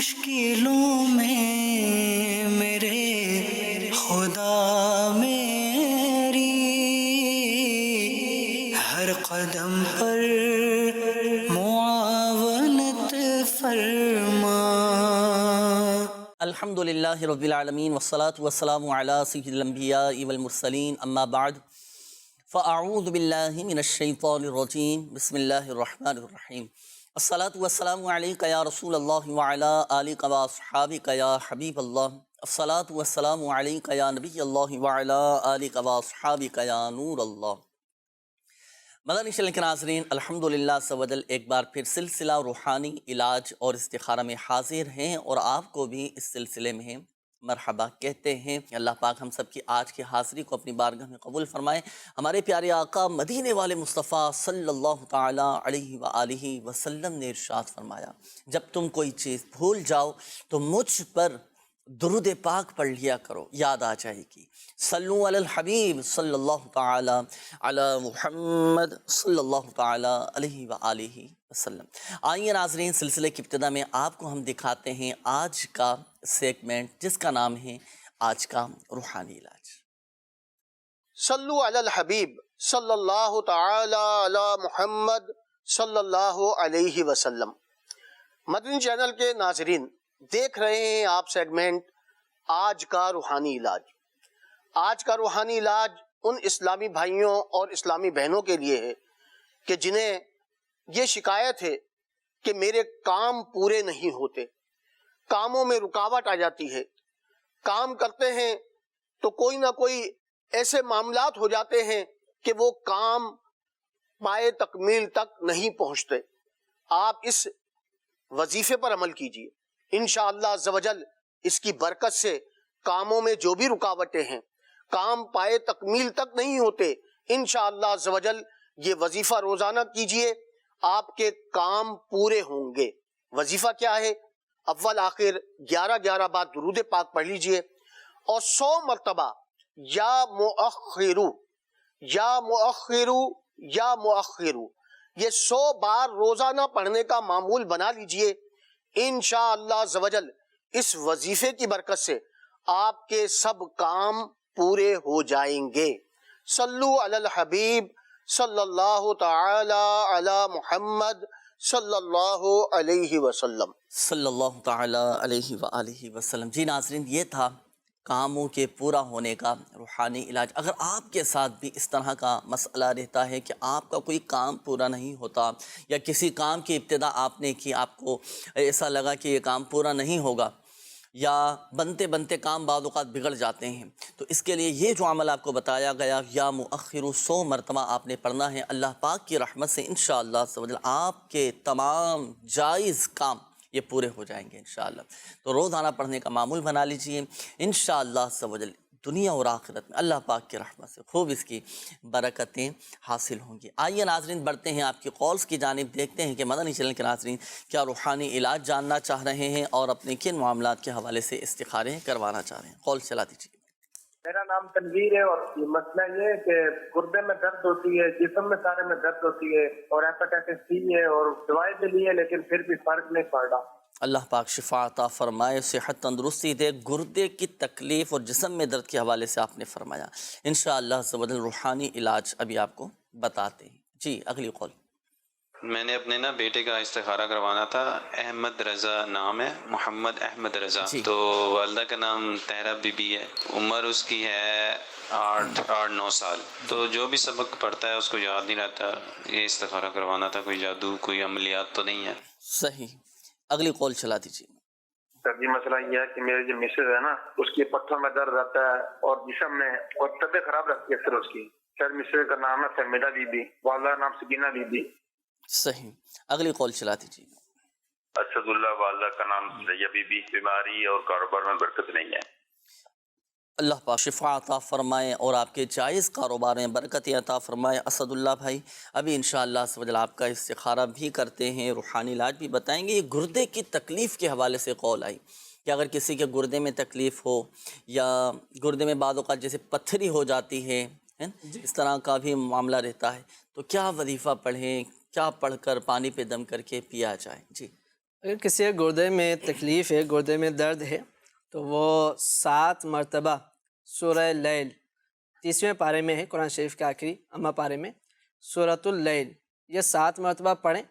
مشکلوں میں میرے خدا میری ہر قدم پر معاونت فرما۔ الحمدللہ رب العالمین والصلاة والسلام علی سید الانبیاء والمرسلین، اما بعد فاعوذ باللہ من الشیطان الرجیم، بسم اللہ الرحمن الرحیم۔ الصلاة والسلام علیکہ یا رسول اللہ وعلی آلک واصحابک یا حبیب اللہ۔ الصلاة والسلام علیکہ یا نبی اللہ وعلی آلک واصحابک یا نور اللہ۔ مدنی چینل کے ناظرین، الحمدللہ عز و جل ایک بار پھر سلسلہ روحانی علاج اور استخارہ میں حاضر ہیں، اور آپ کو بھی اس سلسلے میں مرحبا کہتے ہیں۔ اللہ پاک ہم سب کی آج کی حاضری کو اپنی بارگاہ میں قبول فرمائے۔ ہمارے پیارے آقا مدینے والے مصطفیٰ صلی اللہ تعالیٰ علیہ وآلہ وسلم نے ارشاد فرمایا، جب تم کوئی چیز بھول جاؤ تو مجھ پر درود پاک پڑھ لیا کرو، یاد آ جائے گی۔ صلو علی الحبیب صلی اللہ تعالیٰ علی محمد صلی اللہ تعالیٰ علیہ وآلہ وسلم۔ آئیے ناظرین، سلسلے کی ابتدا میں آپ کو ہم دکھاتے ہیں آج کا سیگمنٹ، جس کا نام ہے آج کا روحانی علاج۔ صلو علی الحبیب صلی اللہ تعالی علی محمد صلی اللہ علیہ وسلم۔ مدنی چینل کے ناظرین، دیکھ رہے ہیں آپ سیگمنٹ آج کا روحانی علاج۔ آج کا روحانی علاج ان اسلامی بھائیوں اور اسلامی بہنوں کے لیے ہے کہ جنہیں یہ شکایت ہے کہ میرے کام پورے نہیں ہوتے، کاموں میں رکاوٹ آ جاتی ہے، کام کرتے ہیں تو کوئی نہ کوئی ایسے معاملات ہو جاتے ہیں کہ وہ کام پائے تکمیل تک نہیں پہنچتے۔ آپ اس وظیفے پر عمل کیجیے، انشاءاللہ عز و جل اس کی برکت سے کاموں میں جو بھی رکاوٹیں ہیں، کام پائے تکمیل تک نہیں ہوتے، انشاءاللہ عز و جل یہ وظیفہ روزانہ کیجیے، آپ کے کام پورے ہوں گے۔ وظیفہ کیا ہے؟ اول آخر 11 بار درود پاک پڑھ لیجئے، اور 100 مرتبہ یا مؤخرو یا مؤخرو یا مؤخرو، یہ 100 بار روزانہ پڑھنے کا معمول بنا لیجئے۔ انشاءاللہ عز و جل اس وظیفے کی برکت سے آپ کے سب کام پورے ہو جائیں گے۔ صلو علی الحبیب صلی اللہ تعالی علی محمد صلی اللہ علیہ وسلم۔ صلی اللہ تعالیٰ علیہ وآلہ وسلم۔ جی ناظرین، یہ تھا کاموں کے پورا ہونے کا روحانی علاج۔ اگر آپ کے ساتھ بھی اس طرح کا مسئلہ رہتا ہے کہ آپ کا کوئی کام پورا نہیں ہوتا، یا کسی کام کی ابتدا آپ نے کی، آپ کو ایسا لگا کہ یہ کام پورا نہیں ہوگا، یا بنتے بنتے کام بعض اوقات بگڑ جاتے ہیں، تو اس کے لیے یہ جو عمل آپ کو بتایا گیا، یا مؤخر 100 مرتبہ آپ نے پڑھنا ہے۔ اللہ پاک کی رحمت سے انشاءاللہ عز و جل آپ کے تمام جائز کام یہ پورے ہو جائیں گے انشاءاللہ۔ تو روزانہ پڑھنے کا معمول بنا لیجئے، انشاءاللہ عز و جل دنیا اور آخرت میں اللہ پاک کی رحمت سے خوب اس کی برکتیں حاصل ہوں گی۔ آئیے ناظرین، بڑھتے ہیں آپ کی کالز کی جانب، دیکھتے ہیں کہ مدنی چینل کے ناظرین کیا روحانی علاج جاننا چاہ رہے ہیں اور اپنے کن معاملات کے حوالے سے استخارے کروانا چاہ رہے ہیں۔ کال چلا دیجیے۔ میرا نام تنویر ہے، اور یہ مسئلہ یہ ہے کہ گردے میں درد ہوتی ہے، جسم میں سارے میں درد ہوتی ہے، اور ہیپاٹائٹس سی ہے، اور دوائیں بھی لی ہے لیکن پھر بھی فرق نہیں پڑ رہا۔ اللہ پاک شفا عطا فرمائے، صحت تندرستی دے۔ گردے کی تکلیف اور جسم میں درد کے حوالے سے آپ نے فرمایا، انشاءاللہ عز و جل روحانی علاج ابھی آپ کو بتاتے ہیں۔ جی اگلی کال۔ میں نے اپنے بیٹے کا استخارہ کروانا تھا۔ احمد رضا نام ہے، محمد احمد رضا۔ جی۔ تو والدہ کا نام طاہرہ بی بی ہے، عمر اس کی ہے 8-9 سال۔ تو جو بھی سبق پڑھتا ہے اس کو یاد نہیں رہتا۔ یہ استخارہ کروانا تھا، کوئی جادو کوئی عملیات تو نہیں ہے؟ صحیح، اگلی کال چلا دیجیے۔ سر جی مسئلہ یہ ہے کہ میری جو مسز ہے نا، اس کی پٹھوں میں درد رہتا ہے اور جسم میں، اور طبیعت خراب رہتی ہے اکثر اس کی۔ سر مسز کا نام ہے فہمیدہ بی بی، والدہ کا نام سکینہ بی بی۔ صحیح، اگلی کال چلا دیجیے۔ اسد اللہ، والدہ کا نام سیہ بی بی۔ بیماری اور کاروبار میں برکت نہیں ہے۔ اللہ پاک شفا عطا فرمائے اور آپ کے جائز کاروبار میں برکت عطا فرمائے۔ اسد اللہ بھائی، ابھی انشاءاللہ عز و جل آپ کا استخارہ بھی کرتے ہیں، روحانی علاج بھی بتائیں گے۔ یہ گردے کی تکلیف کے حوالے سے قول آئی کہ اگر کسی کے گردے میں تکلیف ہو، یا گردے میں بعض اوقات جیسے پتھری ہو جاتی ہے، اس طرح کا بھی معاملہ رہتا ہے، تو کیا وظیفہ پڑھیں، کیا پڑھ کر پانی پہ دم کر کے پیا جائے؟ جی اگر کسی کے گردے میں تکلیف ہے، گردے میں درد ہے، تو وہ 7 مرتبہ سورہ لیل 30ویں پارے میں ہے، قرآن شریف کے آخری اما پارے میں سورۃ اللیل، یہ 7 مرتبہ پڑھیں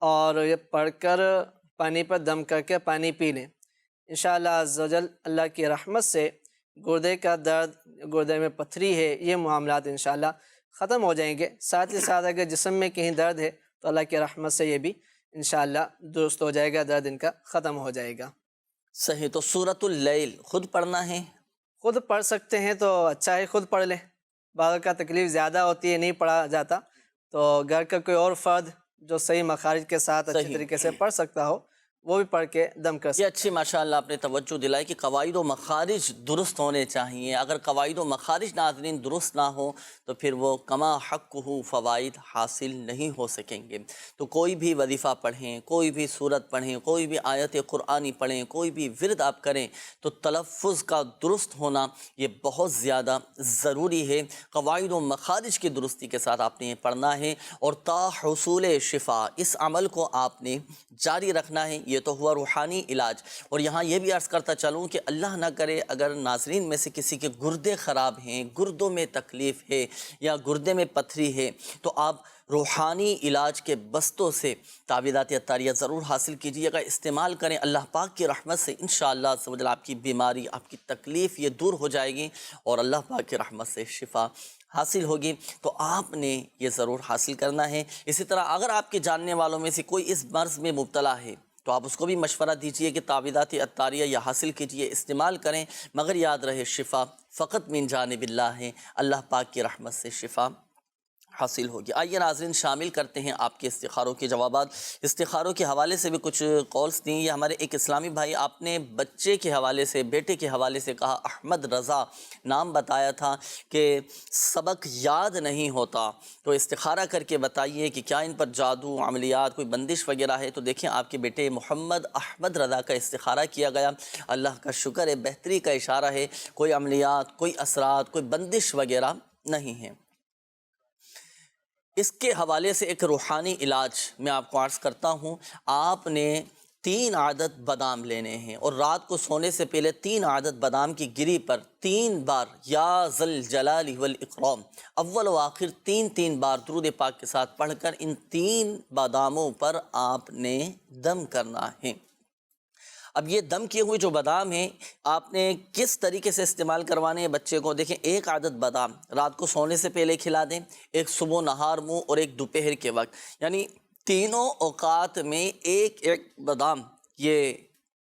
اور یہ پڑھ کر پانی پر دم کر کے پانی پی لیں۔ انشاءاللہ عز و جل اللہ کی رحمت سے گردے کا درد، گردے میں پتھری ہے، یہ معاملات انشاءاللہ ختم ہو جائیں گے۔ ساتھ ہی ساتھ اگر جسم میں کہیں درد ہے تو اللہ کی رحمت سے یہ بھی انشاءاللہ درست ہو جائے گا، درد ان کا ختم ہو جائے گا۔ صحیح، تو سورۃ اللیل خود پڑھنا ہے؟ خود پڑھ سکتے ہیں تو اچھا ہے، خود پڑھ لیں۔ بعض کا تکلیف زیادہ ہوتی ہے، نہیں پڑھا جاتا، تو گھر کا کوئی اور فرد جو صحیح مخارج کے ساتھ اچھی طریقے سے پڑھ سکتا ہو وہ بھی پڑھ کے دم کر یہ سکتا ہے۔ اچھی ماشاءاللہ آپ نے توجہ دلائی کہ قواعد و مخارج درست ہونے چاہیے۔ اگر قواعد و مخارج ناظرین درست نہ ہو تو پھر وہ کما حقہ فوائد حاصل نہیں ہو سکیں گے۔ تو کوئی بھی وظیفہ پڑھیں، کوئی بھی سورت پڑھیں، کوئی بھی آیت قرآنی پڑھیں، کوئی بھی ورد آپ کریں تو تلفظ کا درست ہونا یہ بہت زیادہ ضروری ہے۔ قواعد و مخارج کی درستی کے ساتھ آپ نے یہ پڑھنا ہے، اور تا حصول شفا اس عمل کو آپ نے جاری رکھنا ہے۔ یہ تو ہوا روحانی علاج۔ اور یہاں یہ بھی عرض کرتا چلوں کہ اللہ نہ کرے اگر ناظرین میں سے کسی کے گردے خراب ہیں، گردوں میں تکلیف ہے یا گردے میں پتھری ہے، تو آپ روحانی علاج کے بستوں سے تعویذات عطاریہ ضرور حاصل کیجیے گا، استعمال کریں۔ اللہ پاک کی رحمت سے انشاءاللہ عز و جل آپ کی بیماری، آپ کی تکلیف یہ دور ہو جائے گی اور اللہ پاک کی رحمت سے شفا حاصل ہوگی۔ تو آپ نے یہ ضرور حاصل کرنا ہے۔ اسی طرح اگر آپ کے جاننے والوں میں سے کوئی اس مرض میں مبتلا ہے تو آپ اس کو بھی مشورہ دیجئے کہ تعویذات عطاریہ یا حاصل کیجئے، استعمال کریں، مگر یاد رہے شفا فقط من جانب اللہ ہے، اللہ پاک کی رحمت سے شفا حاصل ہوگی۔ آئیے ناظرین شامل کرتے ہیں آپ کے استخاروں کے جوابات۔ استخاروں کے حوالے سے بھی کچھ کالز دیں۔ یہ ہمارے ایک اسلامی بھائی، آپ نے بچے کے حوالے سے، بیٹے کے حوالے سے کہا، احمد رضا نام بتایا تھا کہ سبق یاد نہیں ہوتا، تو استخارہ کر کے بتائیے کہ کیا ان پر جادو، عملیات، کوئی بندش وغیرہ ہے۔ تو دیکھیں آپ کے بیٹے محمد احمد رضا کا استخارہ کیا گیا، اللہ کا شکر ہے، بہتری کا اشارہ ہے، کوئی عملیات، کوئی اثرات، کوئی بندش وغیرہ نہیں ہے۔ اس کے حوالے سے ایک روحانی علاج میں آپ کو عرض کرتا ہوں۔ آپ نے 3 عدد بادام لینے ہیں اور رات کو سونے سے پہلے 3 عدد بادام کی گری پر 3 بار یا ذل الجلال والاکرام اول و آخر 3 بار درود پاک کے ساتھ پڑھ کر ان 3 باداموں پر آپ نے دم کرنا ہے۔ اب یہ دم کیے ہوئے جو بادام ہیں آپ نے کس طریقے سے استعمال کروانے ہیں بچے کو؟ دیکھیں، 1 عدد بادام رات کو سونے سے پہلے کھلا دیں، ایک صبح نہار منہ اور ایک دوپہر کے وقت، یعنی تینوں اوقات میں ایک بادام یہ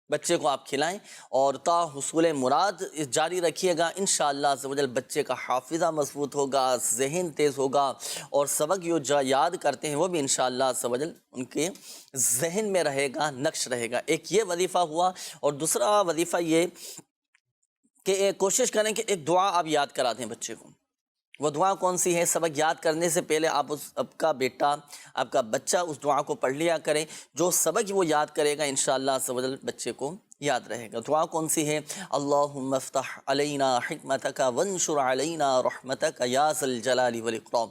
بچے کو آپ کھلائیں اور تا حصول مراد جاری رکھیے گا۔ انشاءاللہ عز و جل بچے کا حافظہ مضبوط ہوگا، ذہن تیز ہوگا، اور سبق جو یاد کرتے ہیں وہ بھی انشاءاللہ عز و جل ان کے ذہن میں رہے گا، نقش رہے گا۔ ایک یہ وظیفہ ہوا، اور دوسرا وظیفہ یہ کہ کوشش کریں کہ ایک دعا آپ یاد کرا دیں بچے کو۔ وہ دعا کون سی ہے؟ سبق یاد کرنے سے پہلے آپ آپ کا بیٹا، آپ کا بچہ اس دعا کو پڑھ لیا کریں۔ جو سبق وہ یاد کرے گا انشاءاللہ عز و جل بچے کو یاد رہے گا۔ دعا کون سی ہے؟ اللہم افتح علینا حکمتک وانشر علینا رحمتک یا ذا الجلال والاکرام۔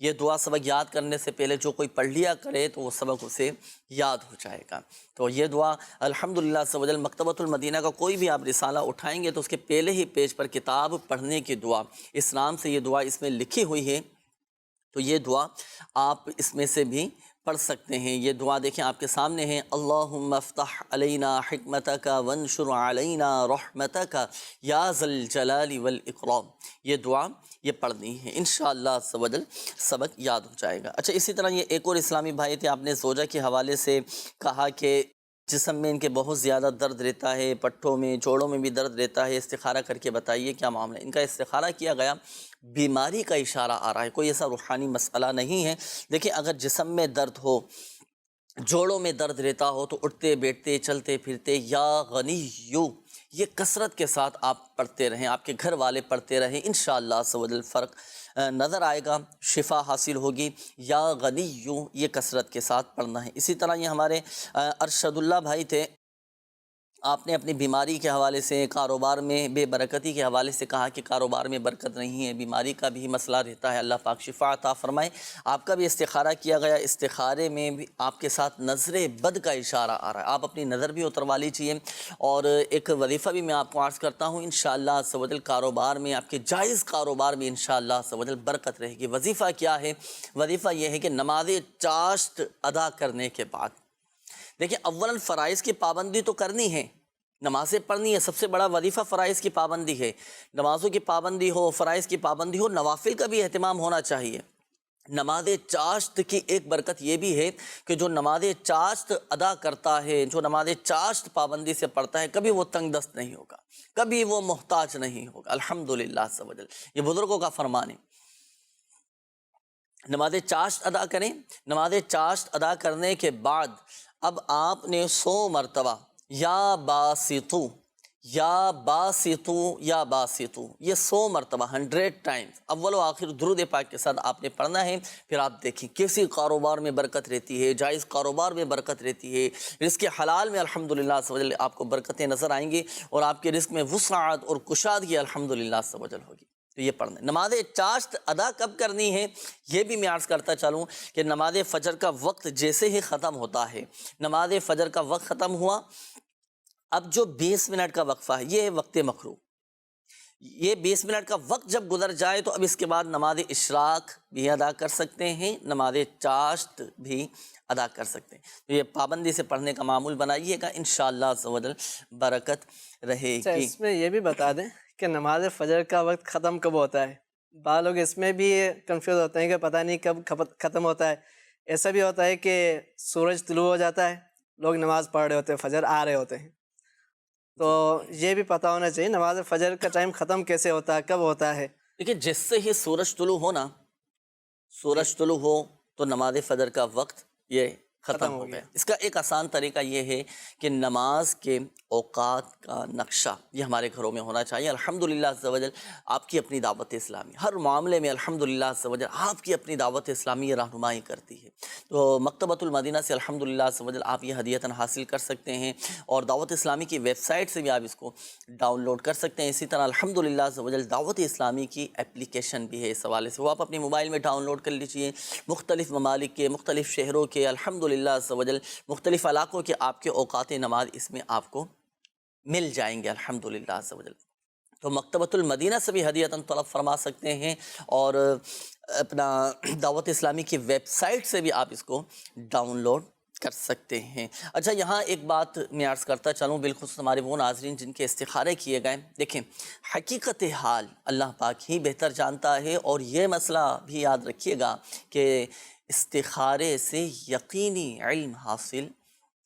یہ دعا سبق یاد کرنے سے پہلے جو کوئی پڑھ لیا کرے تو وہ سبق اسے یاد ہو جائے گا۔ تو یہ دعا الحمدللہ عز و جل مکتبۃ المدینہ کا کوئی بھی آپ رسالہ اٹھائیں گے تو اس کے پہلے ہی پیج پر کتاب پڑھنے کی دعا، اس نام سے یہ دعا اس میں لکھی ہوئی ہے، تو یہ دعا آپ اس میں سے بھی پڑھ سکتے ہیں۔ یہ دعا دیکھیں آپ کے سامنے ہے، اللہم افتح علینا حکمتک وانشر علینا رحمتک یا ذا الجلال والاکرام۔ یہ دعا یہ پڑھنی ہے، انشاءاللہ عز و جل سبق یاد ہو جائے گا۔ اچھا، اسی طرح یہ ایک اور اسلامی بھائی تھے، آپ نے زوجہ کے حوالے سے کہا کہ جسم میں ان کے بہت زیادہ درد رہتا ہے، پٹھوں میں، جوڑوں میں بھی درد رہتا ہے، استخارہ کر کے بتائیے کیا معاملہ ہے۔ ان کا استخارہ کیا گیا، بیماری کا اشارہ آ رہا ہے، کوئی ایسا روحانی مسئلہ نہیں ہے۔ دیکھیں، اگر جسم میں درد ہو، جوڑوں میں درد رہتا ہو تو اٹھتے بیٹھتے چلتے پھرتے یا غنیو یہ کثرت کے ساتھ آپ پڑھتے رہیں، آپ کے گھر والے پڑھتے رہیں، انشاءاللہ عز و جل فرق نظر آئے گا، شفا حاصل ہوگی۔ یا غنیو یہ کثرت کے ساتھ پڑھنا ہے۔ اسی طرح یہ ہمارے ارشد اللہ بھائی تھے، آپ نے اپنی بیماری کے حوالے سے، کاروبار میں بے برکتی کے حوالے سے کہا کہ کاروبار میں برکت نہیں ہے، بیماری کا بھی مسئلہ رہتا ہے، اللہ پاک شفا عطا فرمائے۔ آپ کا بھی استخارہ کیا گیا، استخارے میں بھی آپ کے ساتھ نظر بد کا اشارہ آ رہا ہے، آپ اپنی نظر بھی اتروا لیجیے۔ اور ایک وظیفہ بھی میں آپ کو عرض کرتا ہوں، انشاءاللہ عز و جل کاروبار میں، آپ کے جائز کاروبار میں انشاءاللہ عز و جل برکت رہے گی۔ وظیفہ کیا ہے؟ وظیفہ یہ ہے کہ نماز چاشت ادا کرنے کے بعد، دیکھیں اولاً فرائض کی پابندی تو کرنی ہے، نمازیں پڑھنی ہے، سب سے بڑا وظیفہ فرائض کی پابندی ہے، نمازوں کی پابندی ہو، فرائض کی پابندی ہو، نوافل کا بھی اہتمام ہونا چاہیے۔ نماز چاشت کی ایک برکت یہ بھی ہے کہ جو نماز چاشت ادا کرتا ہے، جو نماز چاشت پابندی سے پڑھتا ہے، کبھی وہ تنگ دست نہیں ہوگا، کبھی وہ محتاج نہیں ہوگا، الحمدللہ عز و جل، یہ بزرگوں کا فرمان ہے۔ نماز چاشت ادا کریں، نماز چاشت ادا کرنے کے بعد اب آپ نے 100 مرتبہ یا باسطو یا باسطو یا باسطو، یہ 100 مرتبہ 100 ٹائمز اول و آخر درود پاک کے ساتھ آپ نے پڑھنا ہے۔ پھر آپ دیکھیں کیسی کاروبار میں برکت رہتی ہے، جائز کاروبار میں برکت رہتی ہے، رزق حلال میں الحمدللہ عز و جل آپ کو برکتیں نظر آئیں گی، اور آپ کے رزق میں وسعت اور کشادگی الحمدللہ عز و جل ہوگی۔ تو یہ پڑھنا ہے۔ نماز چاشت ادا کب کرنی ہے یہ بھی میں عرض کرتا چلوں کہ نماز فجر کا وقت جیسے ہی ختم ہوتا ہے، نماز فجر کا وقت ختم ہوا، اب جو 20 منٹ کا وقفہ ہے یہ وقت مکروہ، یہ 20 منٹ کا وقت جب گزر جائے تو اب اس کے بعد نماز اشراق بھی ادا کر سکتے ہیں، نماز چاشت بھی ادا کر سکتے ہیں۔ تو یہ پابندی سے پڑھنے کا معمول بنائیے گا، انشاءاللہ عز و جل برکت رہے اچھا، گی۔ اس میں یہ بھی بتا دیں کہ نماز فجر کا وقت ختم کب ہوتا ہے؟ بعض لوگ اس میں بھی کنفیوز ہوتے ہیں کہ پتہ نہیں کب ختم ہوتا ہے۔ ایسا بھی ہوتا ہے کہ سورج طلوع ہو جاتا ہے، لوگ نماز پڑھ رہے ہوتے ہیں، فجر آ رہے ہوتے ہیں، تو یہ بھی پتہ ہونا چاہیے نماز فجر کا ٹائم ختم کیسے ہوتا ہے، کب ہوتا ہے۔ دیکھیں جس سے ہی سورج طلوع ہو نا، سورج طلوع ہو تو نماز فجر کا وقت یہ ختم ہو گیا۔ اس کا ایک آسان طریقہ یہ ہے کہ نماز کے اوقات کا نقشہ یہ ہمارے گھروں میں ہونا چاہیے۔ الحمدللہ عز و جل آپ کی اپنی دعوت اسلامی ہر معاملے میں الحمدللہ عز و جل آپ کی اپنی دعوت اسلامی رہنمائی کرتی ہے، تو مکتبۃ المدینہ سے الحمدللہ عز و جل آپ یہ ہدیتاً حاصل کر سکتے ہیں، اور دعوت اسلامی کی ویب سائٹ سے بھی آپ اس کو ڈاؤن لوڈ کر سکتے ہیں۔ اسی طرح الحمدللہ عز و جل دعوت اسلامی کی اپلیکیشن بھی ہے، اس حوالے سے وہ آپ اپنے موبائل میں ڈاؤن لوڈ کر لیجئے، مختلف ممالک کے، مختلف شہروں کے، الحمدللہ عز و جل مختلف علاقوں کے آپ کے اوقات نماز اس میں آپ کو مل جائیں گے الحمدللہ عز و جل۔ تو مکتبۃ المدینہ سے بھی ہدیتاً طلب فرما سکتے ہیں، اور اپنا دعوت اسلامی کی ویب سائٹ سے بھی آپ اس کو ڈاؤن لوڈ کر سکتے ہیں۔ اچھا، یہاں ایک بات میں عرض کرتا چلوں، بالخصوص ہمارے وہ ناظرین جن کے استخارے کیے گئے، دیکھیں حقیقت حال اللہ پاک ہی بہتر جانتا ہے، اور یہ مسئلہ بھی یاد رکھیے گا کہ استخارے سے یقینی علم حاصل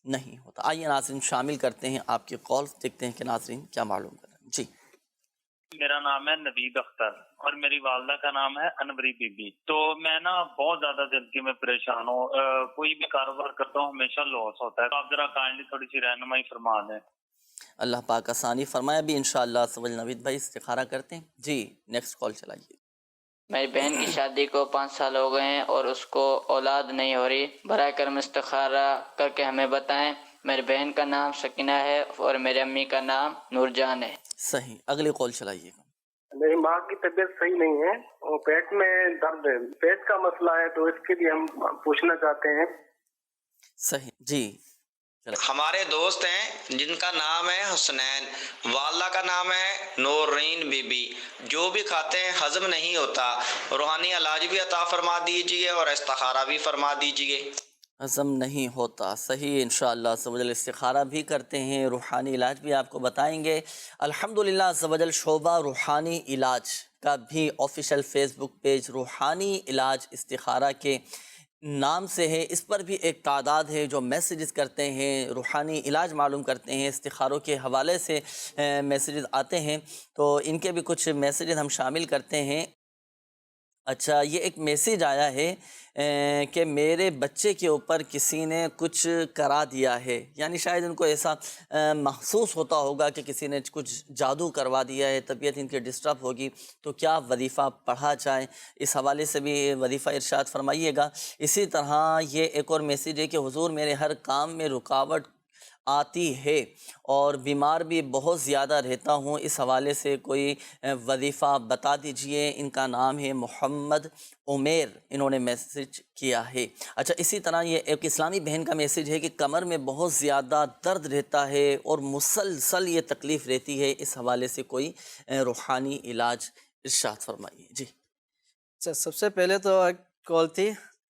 نہیں ہوتا۔ آئیے ناظرین شامل کرتے ہیں آپ کے کالز، دیکھتے ہیں کہ ناظرین کیا معلوم کر رہے ہیں۔ جی، میرا نام ہے نوید اختر اور میری والدہ کا نام ہے انوری بی بی۔ تو میں نا بہت زیادہ زندگی میں پریشان ہوں، کوئی بھی کاروبار کرتا ہوں ہمیشہ لاس ہوتا ہے، تو آپ ذرا کائنڈلی تھوڑی سی رہنمائی فرما دیں۔ اللہ پاک آسانی فرمائے۔ بھی انشاءاللہ سوال نوید بھائی استخارہ کرتے ہیں۔ جی، نیکسٹ کال چلائیے۔ میری بہن کی شادی کو 5 سال ہو گئے ہیں اور اس کو اولاد نہیں ہو رہی، برائے کرم استخارہ کر کے ہمیں بتائیں۔ میری بہن کا نام سکینہ ہے اور میری امی کا نام نور جان ہے۔ صحیح، اگلی کال چلائیے گا۔ میری ماں کی طبیعت صحیح نہیں ہے اور پیٹ میں درد ہے، پیٹ کا مسئلہ ہے، تو اس کے لیے ہم پوچھنا چاہتے ہیں۔ صحیح، جی۔ ہمارے دوست ہیں جن کا نام ہے حسنین، والدہ کا نام ہے نورین بی بی، جو بھی کھاتے ہیں ہضم نہیں ہوتا، روحانی علاج بھی عطا فرما دیجئے اور استخارہ بھی فرما دیجئے۔ ہضم نہیں ہوتا، صحیح، انشاءاللہ عز و جل استخارہ بھی کرتے ہیں، روحانی علاج بھی آپ کو بتائیں گے۔ الحمدللہ عز و جل شعبہ روحانی علاج کا بھی آفیشیل فیس بک پیج روحانی علاج استخارہ کے نام سے ہے، اس پر بھی ایک تعداد ہے جو میسیجز کرتے ہیں، روحانی علاج معلوم کرتے ہیں، استخاروں کے حوالے سے میسیجز آتے ہیں، تو ان کے بھی کچھ میسیجز ہم شامل کرتے ہیں۔ اچھا، یہ ایک میسیج آیا ہے کہ میرے بچے کے اوپر کسی نے کچھ کرا دیا ہے، یعنی شاید ان کو ایسا محسوس ہوتا ہوگا کہ کسی نے کچھ جادو کروا دیا ہے، طبیعت ان کی ڈسٹرب ہوگی، تو کیا وظیفہ پڑھا جائے؟ اس حوالے سے بھی وظیفہ ارشاد فرمائیے گا۔ اسی طرح یہ ایک اور میسیج ہے کہ حضور میرے ہر کام میں رکاوٹ آتی ہے اور بیمار بھی بہت زیادہ رہتا ہوں، اس حوالے سے کوئی وظیفہ بتا دیجئے۔ ان کا نام ہے محمد عمیر، انہوں نے میسج کیا ہے۔ اچھا، اسی طرح یہ ایک اسلامی بہن کا میسج ہے کہ کمر میں بہت زیادہ درد رہتا ہے اور مسلسل یہ تکلیف رہتی ہے، اس حوالے سے کوئی روحانی علاج ارشاد فرمائیے۔ جی اچھا، سب سے پہلے تو ایک کال تھی،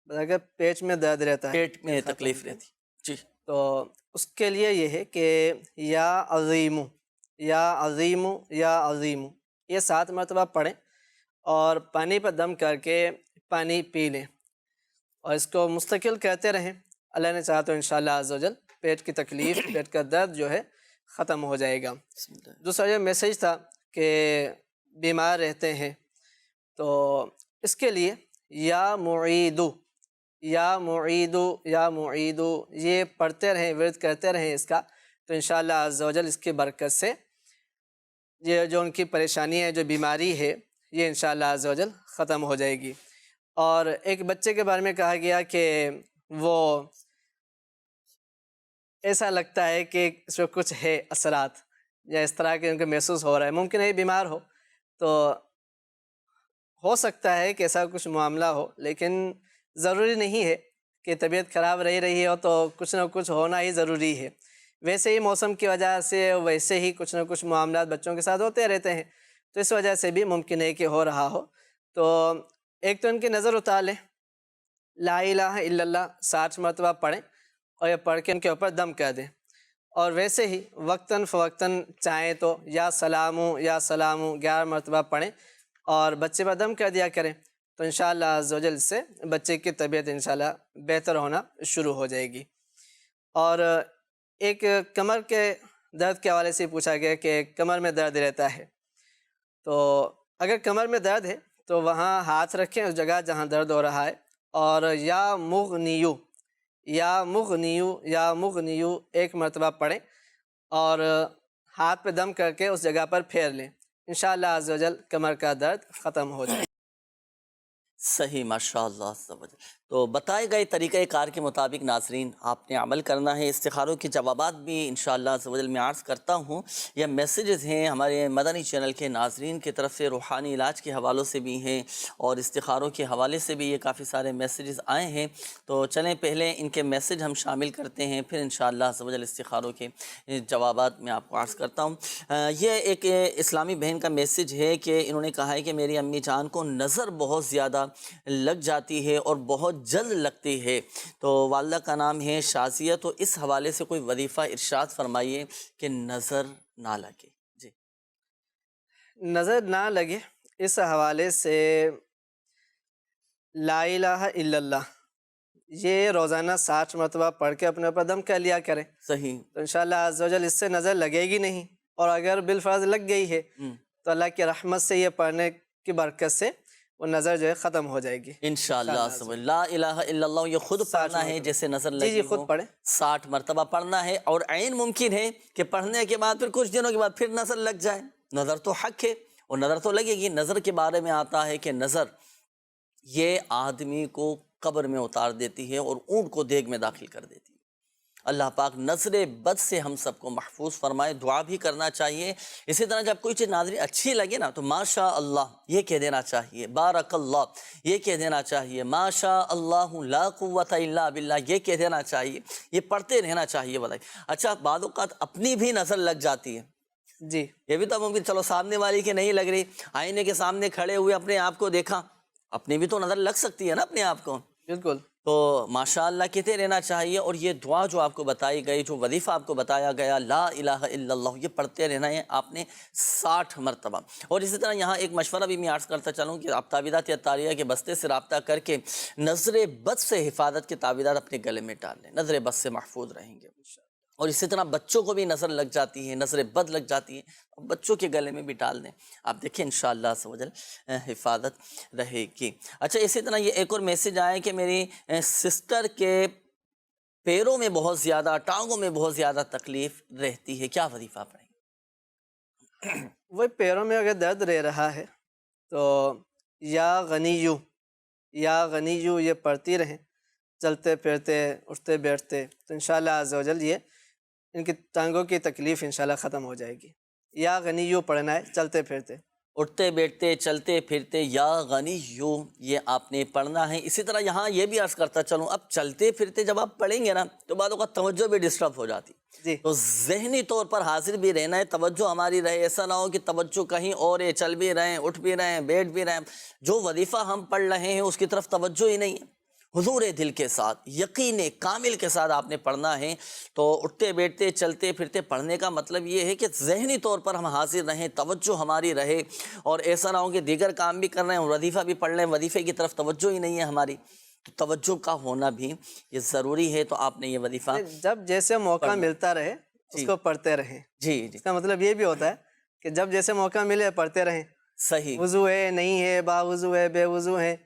اگر پیٹ میں درد رہتا ہے، پیٹ میں تکلیف رہتی، جی، تو اس کے لیے یہ ہے کہ یا عظیم یا عظیم یا عظیم یہ 7 مرتبہ پڑھیں اور پانی پر دم کر کے پانی پی لیں اور اس کو مستقل کہتے رہیں۔ اللہ نے چاہا تو انشاءاللہ عز و جل پیٹ کی تکلیف، پیٹ کا درد جو ہے ختم ہو جائے گا۔ دوسرا یہ میسیج تھا کہ بیمار رہتے ہیں، تو اس کے لیے یا معیدو یا معیدو یا معیدو یہ پڑھتے رہیں، ورد کرتے رہیں اس کا، تو انشاءاللہ عز و جل اس کی برکت سے یہ جو ان کی پریشانی ہے، جو بیماری ہے، یہ انشاءاللہ عز و جل ختم ہو جائے گی۔ اور ایک بچے کے بارے میں کہا گیا کہ وہ ایسا لگتا ہے کہ اس کو کچھ ہے اثرات یا اس طرح کے ان کو محسوس ہو رہا ہے، ممکن ہے بیمار ہو، تو ہو سکتا ہے کہ ایسا کچھ معاملہ ہو، لیکن ضروری نہیں ہے کہ طبیعت خراب رہی ہو تو کچھ نہ کچھ ہونا ہی ضروری ہے۔ ویسے ہی موسم کی وجہ سے ویسے ہی کچھ نہ کچھ معاملات بچوں کے ساتھ ہوتے رہتے ہیں، تو اس وجہ سے بھی ممکن ہے کہ ہو رہا ہو۔ تو ایک تو ان کی نظر اتار لیں، لا الہ الا اللہ 60 مرتبہ پڑھیں اور یہ پڑھ کے ان کے اوپر دم کر دیں، اور ویسے ہی وقتاً فوقتاً چاہیں تو یا سلامو 11 مرتبہ پڑھیں اور بچے پر دم کر دیا کریں، تو انشاءاللہ عز و جل سے بچے کی طبیعت انشاءاللہ بہتر ہونا شروع ہو جائے گی۔ اور ایک کمر کے درد کے حوالے سے پوچھا گیا کہ کمر میں درد رہتا ہے، تو اگر کمر میں درد ہے تو وہاں ہاتھ رکھیں اس جگہ جہاں درد ہو رہا ہے، اور یا مغنیو یا مغنیو یا مغنیو 1 مرتبہ پڑھیں اور ہاتھ پہ دم کر کے اس جگہ پر پھیر لیں، انشاءاللہ عز و جل کمر کا درد ختم ہو جائے۔ صحیح، ماشاءاللہ عز و جل۔ تو بتائے گئے طریقہ کار کے مطابق ناظرین آپ نے عمل کرنا ہے۔ استخاروں کے جوابات بھی انشاءاللہ عز و جل میں عرض کرتا ہوں، یہ میسیجز ہیں ہمارے مدنی چینل کے ناظرین کی طرف سے، روحانی علاج کے حوالوں سے بھی ہیں اور استخاروں کے حوالے سے بھی یہ کافی سارے میسیجز آئے ہیں۔ تو چلیں پہلے ان کے میسیج ہم شامل کرتے ہیں، پھر انشاءاللہ عز و جل استخاروں کے جوابات میں آپ کو عرض کرتا ہوں۔ یہ ایک اسلامی بہن کا میسیج ہے کہ انہوں نے کہا ہے کہ میری امی جان کو نظر بہت زیادہ لگ جاتی ہے اور بہت جلد لگتی ہے، تو والدہ کا نام ہے شازیہ، تو اس حوالے سے کوئی وظیفہ ارشاد فرمائیے کہ نظر نہ لگے۔ جی، نظر نہ لگے اس حوالے سے لا الہ الا اللہ یہ روزانہ 60 مرتبہ پڑھ کے اپنے اوپر دم کر لیا کریں، صحیح، تو انشاءاللہ عز و جل اس سے نظر لگے گی نہیں، اور اگر بالفرض لگ گئی ہے تو اللہ کی رحمت سے یہ پڑھنے کی برکت سے وہ نظر جو ہے ختم ہو جائے گی انشاءاللہ۔ لا الہ الا اللہ یہ خود پڑھنا ہے جیسے نظر لگی جی خود پڑھیں، 60 مرتبہ پڑھنا ہے، اور عین ممکن ہے کہ پڑھنے کے بعد پھر کچھ دنوں کے بعد پھر نظر لگ جائے، نظر تو حق ہے اور نظر تو لگے گی۔ نظر کے بارے میں آتا ہے کہ نظر یہ آدمی کو قبر میں اتار دیتی ہے اور اونٹ کو دیگ میں داخل کر دیتی ہے۔ اللہ پاک نظر بد سے ہم سب کو محفوظ فرمائے، دعا بھی کرنا چاہیے۔ اسی طرح جب کوئی چیز ناظرین اچھی لگے نا تو ماشاء اللہ یہ کہہ دینا چاہیے، بارک اللہ یہ کہہ دینا چاہیے، ماشاء اللہ لا قوت الا باللہ یہ کہہ دینا چاہیے، یہ پڑھتے رہنا چاہیے۔ بتائیے، اچھا بعض اوقات اپنی بھی نظر لگ جاتی ہے، جی یہ بھی تو ممکن، چلو سامنے والی کی نہیں لگ رہی، آئینے کے سامنے کھڑے ہوئے اپنے آپ کو دیکھا، اپنی بھی تو نظر لگ سکتی ہے نا اپنے آپ کو، بالکل، تو ماشاءاللہ کہتے رہنا چاہیے۔ اور یہ دعا جو آپ کو بتائی گئی، جو وظیفہ آپ کو بتایا گیا، لا الہ الا اللہ یہ پڑھتے رہنا ہے آپ نے 60 مرتبہ۔ اور اسی طرح یہاں ایک مشورہ بھی میں عرض کرتا چلوں کہ آپ تعویذات اطاریہ کے بستے سے رابطہ کر کے نظر بد سے حفاظت کے تعویذات اپنے گلے میں ڈال لیں، نظر بد سے محفوظ رہیں گے۔ اور اسی طرح بچوں کو بھی نظر لگ جاتی ہے، نظر بد لگ جاتی ہے، بچوں کے گلے میں بھی ڈال دیں، آپ دیکھیں انشاءاللہ عز و جل حفاظت رہے گی۔ اچھا اسی طرح یہ ایک اور میسیج آیا کہ میری سسٹر کے پیروں میں بہت زیادہ، ٹانگوں میں بہت زیادہ تکلیف رہتی ہے، کیا وظیفہ پڑھیں؟ وہ پیروں میں اگر درد رہ رہا ہے تو یا غنیو یہ پڑھتی رہیں، چلتے پھرتے اٹھتے بیٹھتے، تو انشاءاللہ عز و جل یہ ان کی ٹانگوں کی تکلیف انشاءاللہ ختم ہو جائے گی۔ یا غنیو پڑھنا ہے چلتے پھرتے، اٹھتے بیٹھتے چلتے پھرتے یا غنی یوں یہ آپ نے پڑھنا ہے۔ اسی طرح یہاں یہ بھی عرض کرتا چلوں، اب چلتے پھرتے جب آپ پڑھیں گے نا تو بعض اوقات توجہ بھی ڈسٹرب ہو جاتی، جی تو ذہنی طور پر حاضر بھی رہنا ہے، توجہ ہماری رہے، ایسا نہ ہو کہ توجہ کہیں اور ہے، چل بھی رہے ہیں، اٹھ بھی رہے ہیں، بیٹھ بھی رہے ہیں، جو وظیفہ ہم پڑھ رہے ہیں اس کی طرف توجہ ہی نہیں ہے۔ حضور دل کے ساتھ، یقین کامل کے ساتھ آپ نے پڑھنا ہے۔ تو اٹھتے بیٹھتے چلتے پھرتے پڑھنے کا مطلب یہ ہے کہ ذہنی طور پر ہم حاضر رہیں، توجہ ہماری رہے، اور ایسا نہ ہو کہ دیگر کام بھی کر رہے ہیں، وظیفہ بھی پڑھ رہے ہیں، وظیفے کی طرف توجہ ہی نہیں ہے ہماری۔ تو توجہ کا ہونا بھی یہ ضروری ہے۔ تو آپ نے یہ وظیفہ جب جیسے موقع ملتا رہے اس کو پڑھتے رہیں۔ جی جی اس کا مطلب یہ بھی ہوتا ہے کہ جب جیسے موقع ملے پڑھتے رہیں، صحیح، وضو ہے نہیں ہے، با وضو ہے بے وضو ہے،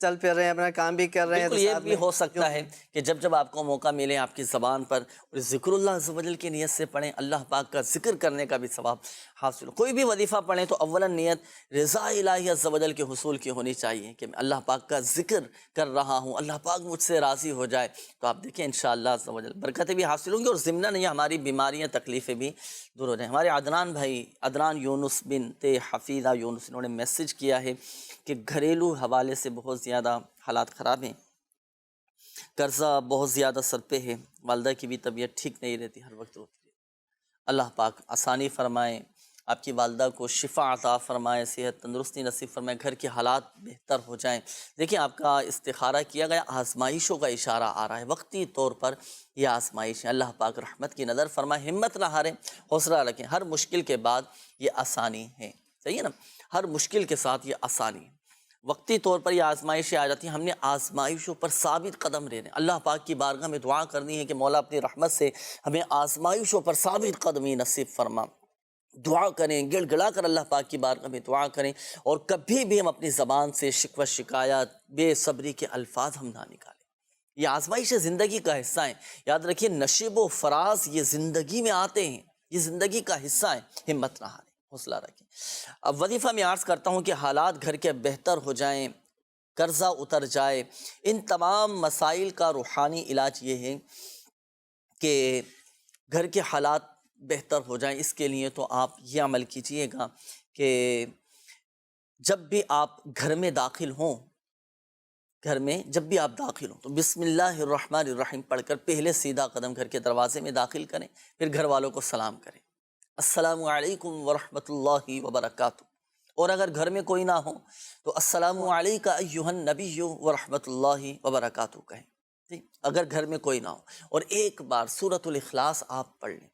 چل پھر رہے ہیں، اپنا کام بھی کر رہے ہیں، تو بالکل یہ ساتھ بھی میں ہو سکتا ہے کہ جب آپ کو موقع ملے آپ کی زبان پر ذکر اللہ عز و جل کی نیت سے پڑھیں، اللہ پاک کا ذکر کرنے کا بھی ثواب حاصل ہو۔ کوئی بھی وظیفہ پڑھیں تو اولا نیت رضا الہی عز و جل کے حصول کی ہونی چاہیے کہ میں اللہ پاک کا ذکر کر رہا ہوں، اللہ پاک مجھ سے راضی ہو جائے۔ تو آپ دیکھیں انشاءاللہ عز و جل برکتیں بھی حاصل ہوں گی، اور ضمناً یہ ہماری بیماریاں تکلیفیں بھی دور ہو جائیں۔ ہمارے عدنان بھائی، عدنان یونس بنت حفیظہ یونس، انہوں نے میسج کیا ہے کہ گھریلو حوالے سے بہت زیادہ حالات خراب ہیں، قرضہ بہت زیادہ سر پہ ہے، والدہ کی بھی طبیعت ٹھیک نہیں رہتی، ہر وقت روتی ہے۔ اللہ پاک آسانی فرمائے، آپ کی والدہ کو شفا عطا فرمائے، صحت تندرستی نصیب فرمائے، گھر کے حالات بہتر ہو جائیں۔ دیکھیں آپ کا استخارہ کیا گیا، آزمائشوں کا اشارہ آ رہا ہے، وقتی طور پر یہ آزمائش ہے۔ اللہ پاک رحمت کی نظر فرمائے، ہمت نہ ہاریں، حوصلہ رکھیں، ہر مشکل کے بعد یہ آسانی ہے، صحیح ہے نا، ہر مشکل کے ساتھ یہ آسانی ہے۔ وقتی طور پر یہ آزمائشیں آ جاتی ہیں، ہم نے آزمائشوں پر ثابت قدم رہنے، اللہ پاک کی بارگاہ میں دعا کرنی ہے کہ مولا اپنی رحمت سے ہمیں آزمائشوں پر ثابت قدمی نصیب فرما۔ دعا کریں، گڑ گڑا کر اللہ پاک کی بارگاہ میں دعا کریں، اور کبھی بھی ہم اپنی زبان سے شکوہ شکایت بے صبری کے الفاظ ہم نہ نکالیں۔ یہ آزمائش زندگی کا حصہ ہیں، یاد رکھیے نشیب و فراز یہ زندگی میں آتے ہیں، یہ زندگی کا حصہ ہیں، ہمت نہ ہاریں، حوصلہ رکھیں۔ اب وظیفہ میں عرض کرتا ہوں کہ حالات گھر کے بہتر ہو جائیں، قرضہ اتر جائے، ان تمام مسائل کا روحانی علاج یہ ہے کہ گھر کے حالات بہتر ہو جائیں۔ اس کے لیے تو آپ یہ عمل کیجئے گا کہ جب بھی آپ گھر میں داخل ہوں، گھر میں جب بھی آپ داخل ہوں تو بسم اللہ الرحمن الرحیم پڑھ کر پہلے سیدھا قدم گھر کے دروازے میں داخل کریں، پھر گھر والوں کو سلام کریں، السلام علیکم ورحمۃ اللہ وبرکاتہ، اور اگر گھر میں کوئی نہ ہو تو السلام علیکہ ایہا النبی ورحمۃ اللہ وبرکاتہ کہیں، ٹھیک، اگر گھر میں کوئی نہ ہو، اور ایک بار سورۃ الاخلاص آپ پڑھ لیں۔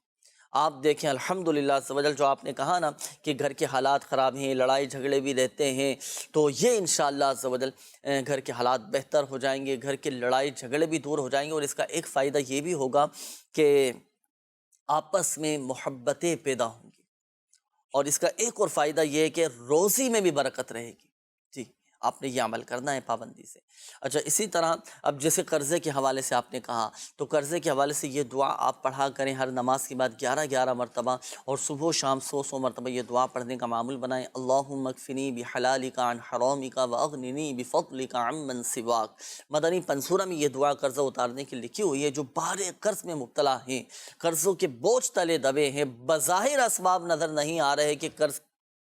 آپ دیکھیں الحمدللہ عز و جل، جو آپ نے کہا نا کہ گھر کے حالات خراب ہیں، لڑائی جھگڑے بھی رہتے ہیں، تو یہ انشاءاللہ عز و جل گھر کے حالات بہتر ہو جائیں گے، گھر کے لڑائی جھگڑے بھی دور ہو جائیں گے، اور اس کا ایک فائدہ یہ بھی ہوگا کہ آپس میں محبتیں پیدا ہوں گی، اور اس کا ایک اور فائدہ یہ ہے کہ روزی میں بھی برکت رہے گی۔ جی، آپ نے یہ عمل کرنا ہے پابندی سے۔ اچھا، اسی طرح اب جیسے قرضے کے حوالے سے آپ نے کہا، تو قرضے کے حوالے سے یہ دعا آپ پڑھا کریں ہر نماز کے بعد 11 مرتبہ، اور صبح و شام 100 مرتبہ یہ دعا پڑھنے کا معمول بنائیں۔ اللہم اکفنی بحلالک عن حرامک واغننی بفضلک عمن سواک۔ مدنی منصورہ میں یہ دعا قرضہ اتارنے کی لکھی ہوئی ہے۔ جو بار قرض میں مبتلا ہیں، قرضوں کے بوجھ تلے دبے ہیں، بظاہر اسباب نظر نہیں آ رہے کہ قرض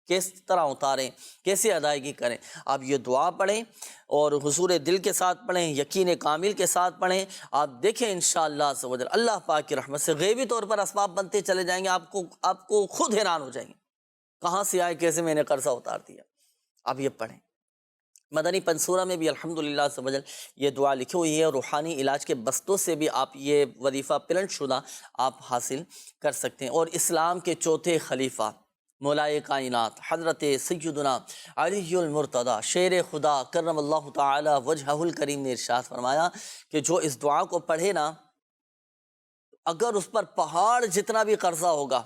کس طرح اتاریں، کیسے ادائیگی کریں، آپ یہ دعا پڑھیں اور حضور دل کے ساتھ پڑھیں، یقین کامل کے ساتھ پڑھیں۔ آپ دیکھیں انشاءاللہ عز و جل اللہ پاک کی رحمت سے غیبی طور پر اسباب بنتے چلے جائیں گے، آپ کو خود حیران ہو جائیں گے، کہاں سے آئے، کیسے میں نے قرضہ اتار دیا۔ آپ یہ پڑھیں۔ مدنی منصورہ میں بھی الحمدللہ عز و جل یہ دعا لکھی ہوئی ہے، اور روحانی علاج کے بستوں سے بھی آپ یہ وظیفہ پرنٹ شدہ آپ حاصل کر سکتے ہیں۔ اور اسلام کے چوتھے خلیفہ مولائے کائنات حضرت سیدنا علی المرتضیٰ شیر خدا کرم اللہ تعالی وجہہ الکریم نے ارشاد فرمایا کہ جو اس دعا کو پڑھے نا، اگر اس پر پہاڑ جتنا بھی قرضہ ہوگا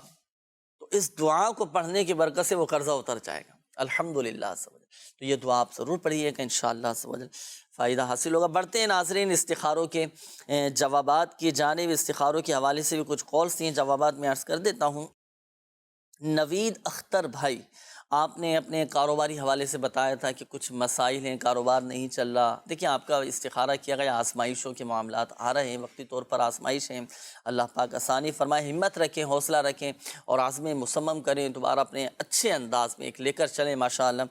تو اس دعا کو پڑھنے کی برکت سے وہ قرضہ اتر جائے گا الحمدللہ عز و جل۔ تو یہ دعا آپ ضرور پڑھیے کہ انشاءاللہ عز و جل فائدہ حاصل ہوگا۔ بڑھتے ہیں ناظرین استخاروں کے جوابات کی جانب۔ استخاروں کے حوالے سے بھی کچھ کالس ہیں، جوابات میں عرض کر دیتا ہوں۔ نوید اختر بھائی آپ نے اپنے کاروباری حوالے سے بتایا تھا کہ کچھ مسائل ہیں، کاروبار نہیں چل رہا. دیکھیں آپ کا استخارہ کیا گیا، آزمائشوں کے معاملات آ رہے ہیں، وقتی طور پر آزمائش ہیں. اللہ پاک آسانی فرمائے. ہمت رکھیں، حوصلہ رکھیں اور عزم مصمم کریں. دوبارہ اپنے اچھے انداز میں ایک لے کر چلیں، ماشاءاللہ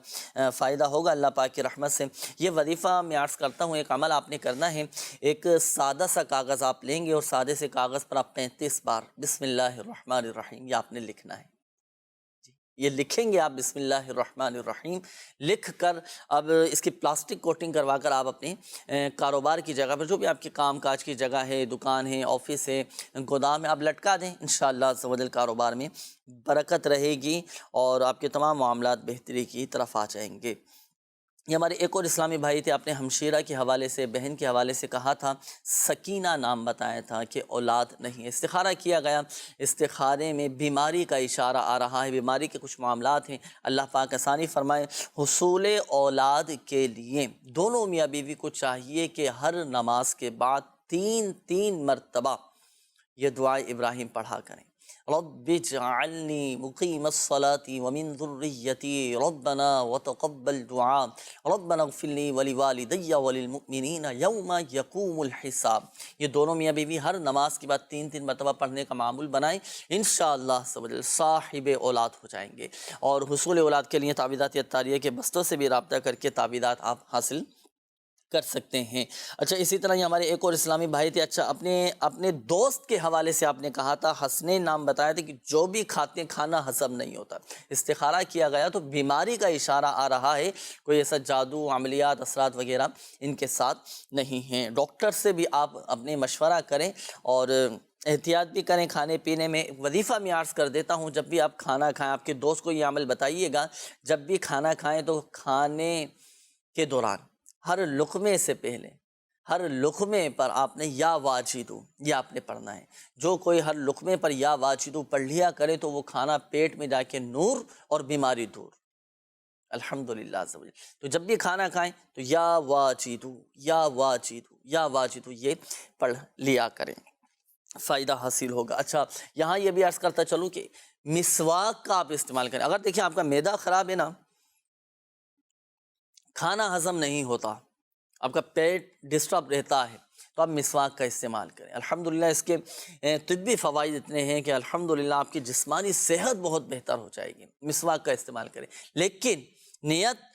فائدہ ہوگا اللہ پاک کی رحمت سے. یہ وظیفہ میں عرض کرتا ہوں، ایک عمل آپ نے کرنا ہے. ایک سادہ سا کاغذ آپ لیں گے اور سادے سے کاغذ پر آپ 35 بار بسم اللہ الرحمن الرحیم یہ آپ نے لکھنا ہے. یہ لکھیں گے آپ بسم اللہ الرحمن الرحیم لکھ کر، اب اس کی پلاسٹک کوٹنگ کروا کر آپ اپنے کاروبار کی جگہ پر، جو بھی آپ کے کام کاج کی جگہ ہے، دکان ہے، آفس ہے، گودام ہے، آپ لٹکا دیں. انشاءاللہ عز و جل کاروبار میں برکت رہے گی اور آپ کے تمام معاملات بہتری کی طرف آ جائیں گے. یہ ہمارے ایک اور اسلامی بھائی تھے، آپ نے ہمشیرہ کے حوالے سے، بہن کے حوالے سے کہا تھا، سکینہ نام بتایا تھا کہ اولاد نہیں ہے. استخارہ کیا گیا، استخارے میں بیماری کا اشارہ آ رہا ہے، بیماری کے کچھ معاملات ہیں. اللہ پاک آسانی فرمائے. حصول اولاد کے لیے دونوں میاں بیوی کو چاہیے کہ ہر نماز کے بعد 3 مرتبہ یہ دعائے ابراہیم پڑھا کریں. رب اجعلنی مقیم الصلاة ومن ذریتی ربنا وتقبل دعاء ربنا اغفر لی ولوالدی وللمؤمنین یوم یقوم الحساب. یہ دونوں میاں بیوی ہر نماز کے بعد 3 مرتبہ پڑھنے کا معمول بنائیں. انشاءاللہ صاحب اولاد ہو جائیں گے. اور حصول اولاد کے لیے تعویذات اتاریہ کے بستوں سے بھی رابطہ کر کے تعویذات آپ حاصل کر سکتے ہیں. اچھا اسی طرح یہ ہمارے ایک اور اسلامی بھائی تھے. اچھا اپنے دوست کے حوالے سے آپ نے کہا تھا، حسنین نام بتایا تھا کہ جو بھی کھاتے ہیں کھانا ہضم نہیں ہوتا. استخارہ کیا گیا تو بیماری کا اشارہ آ رہا ہے، کوئی ایسا جادو، عملیات، اثرات وغیرہ ان کے ساتھ نہیں ہیں. ڈاکٹر سے بھی آپ اپنے مشورہ کریں اور احتیاط بھی کریں کھانے پینے میں. وظیفہ میں عرض کر دیتا ہوں، جب بھی آپ کھانا کھائیں، آپ کے دوست کو یہ عمل بتائیے گا، جب بھی کھانا کھائیں تو کھانے کے دوران ہر لقمے سے پہلے، ہر لقمے پر آپ نے یا واجدو یہ آپ نے پڑھنا ہے. جو کوئی ہر لقمے پر یا واجدو پڑھ لیا کرے تو وہ کھانا پیٹ میں جا کے نور اور بیماری دور. الحمدللہ. تو جب بھی کھانا کھائیں تو یا واجدو یا واجدو یا واجدو یہ پڑھ لیا کریں، فائدہ حاصل ہوگا. اچھا یہاں یہ بھی عرض کرتا چلوں کہ مسواک کا آپ استعمال کریں. اگر دیکھیں آپ کا معدہ خراب ہے نا، کھانا ہضم نہیں ہوتا، آپ کا پیٹ ڈسٹرب رہتا ہے، تو آپ مسواک کا استعمال کریں. الحمدللہ اس کے طبی فوائد اتنے ہیں کہ الحمدللہ آپ کی جسمانی صحت بہت بہتر ہو جائے گی. مسواک کا استعمال کریں، لیکن نیت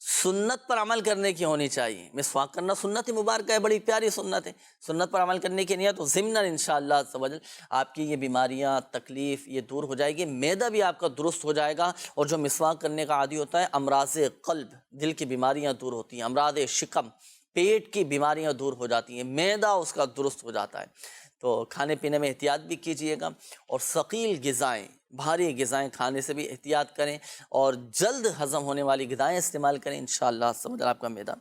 سنت پر عمل کرنے کی ہونی چاہیے. مسواک کرنا سنت مبارکہ ہے، بڑی پیاری سنت ہے. سنت پر عمل کرنے کی نیت ضمناً انشاءاللہ عز و جل آپ کی یہ بیماریاں، تکلیف یہ دور ہو جائے گی. معدہ بھی آپ کا درست ہو جائے گا. اور جو مسواک کرنے کا عادی ہوتا ہے، امراض قلب، دل کی بیماریاں دور ہوتی ہیں، امراض شکم، پیٹ کی بیماریاں دور ہو جاتی ہیں، معدہ اس کا درست ہو جاتا ہے. تو کھانے پینے میں احتیاط بھی کیجئے گا اور ثقیل غذائیں، بھاری غذائیں کھانے سے بھی احتیاط کریں اور جلد ہضم ہونے والی غذائیں استعمال کریں. انشاءاللہ آپ کا معدہ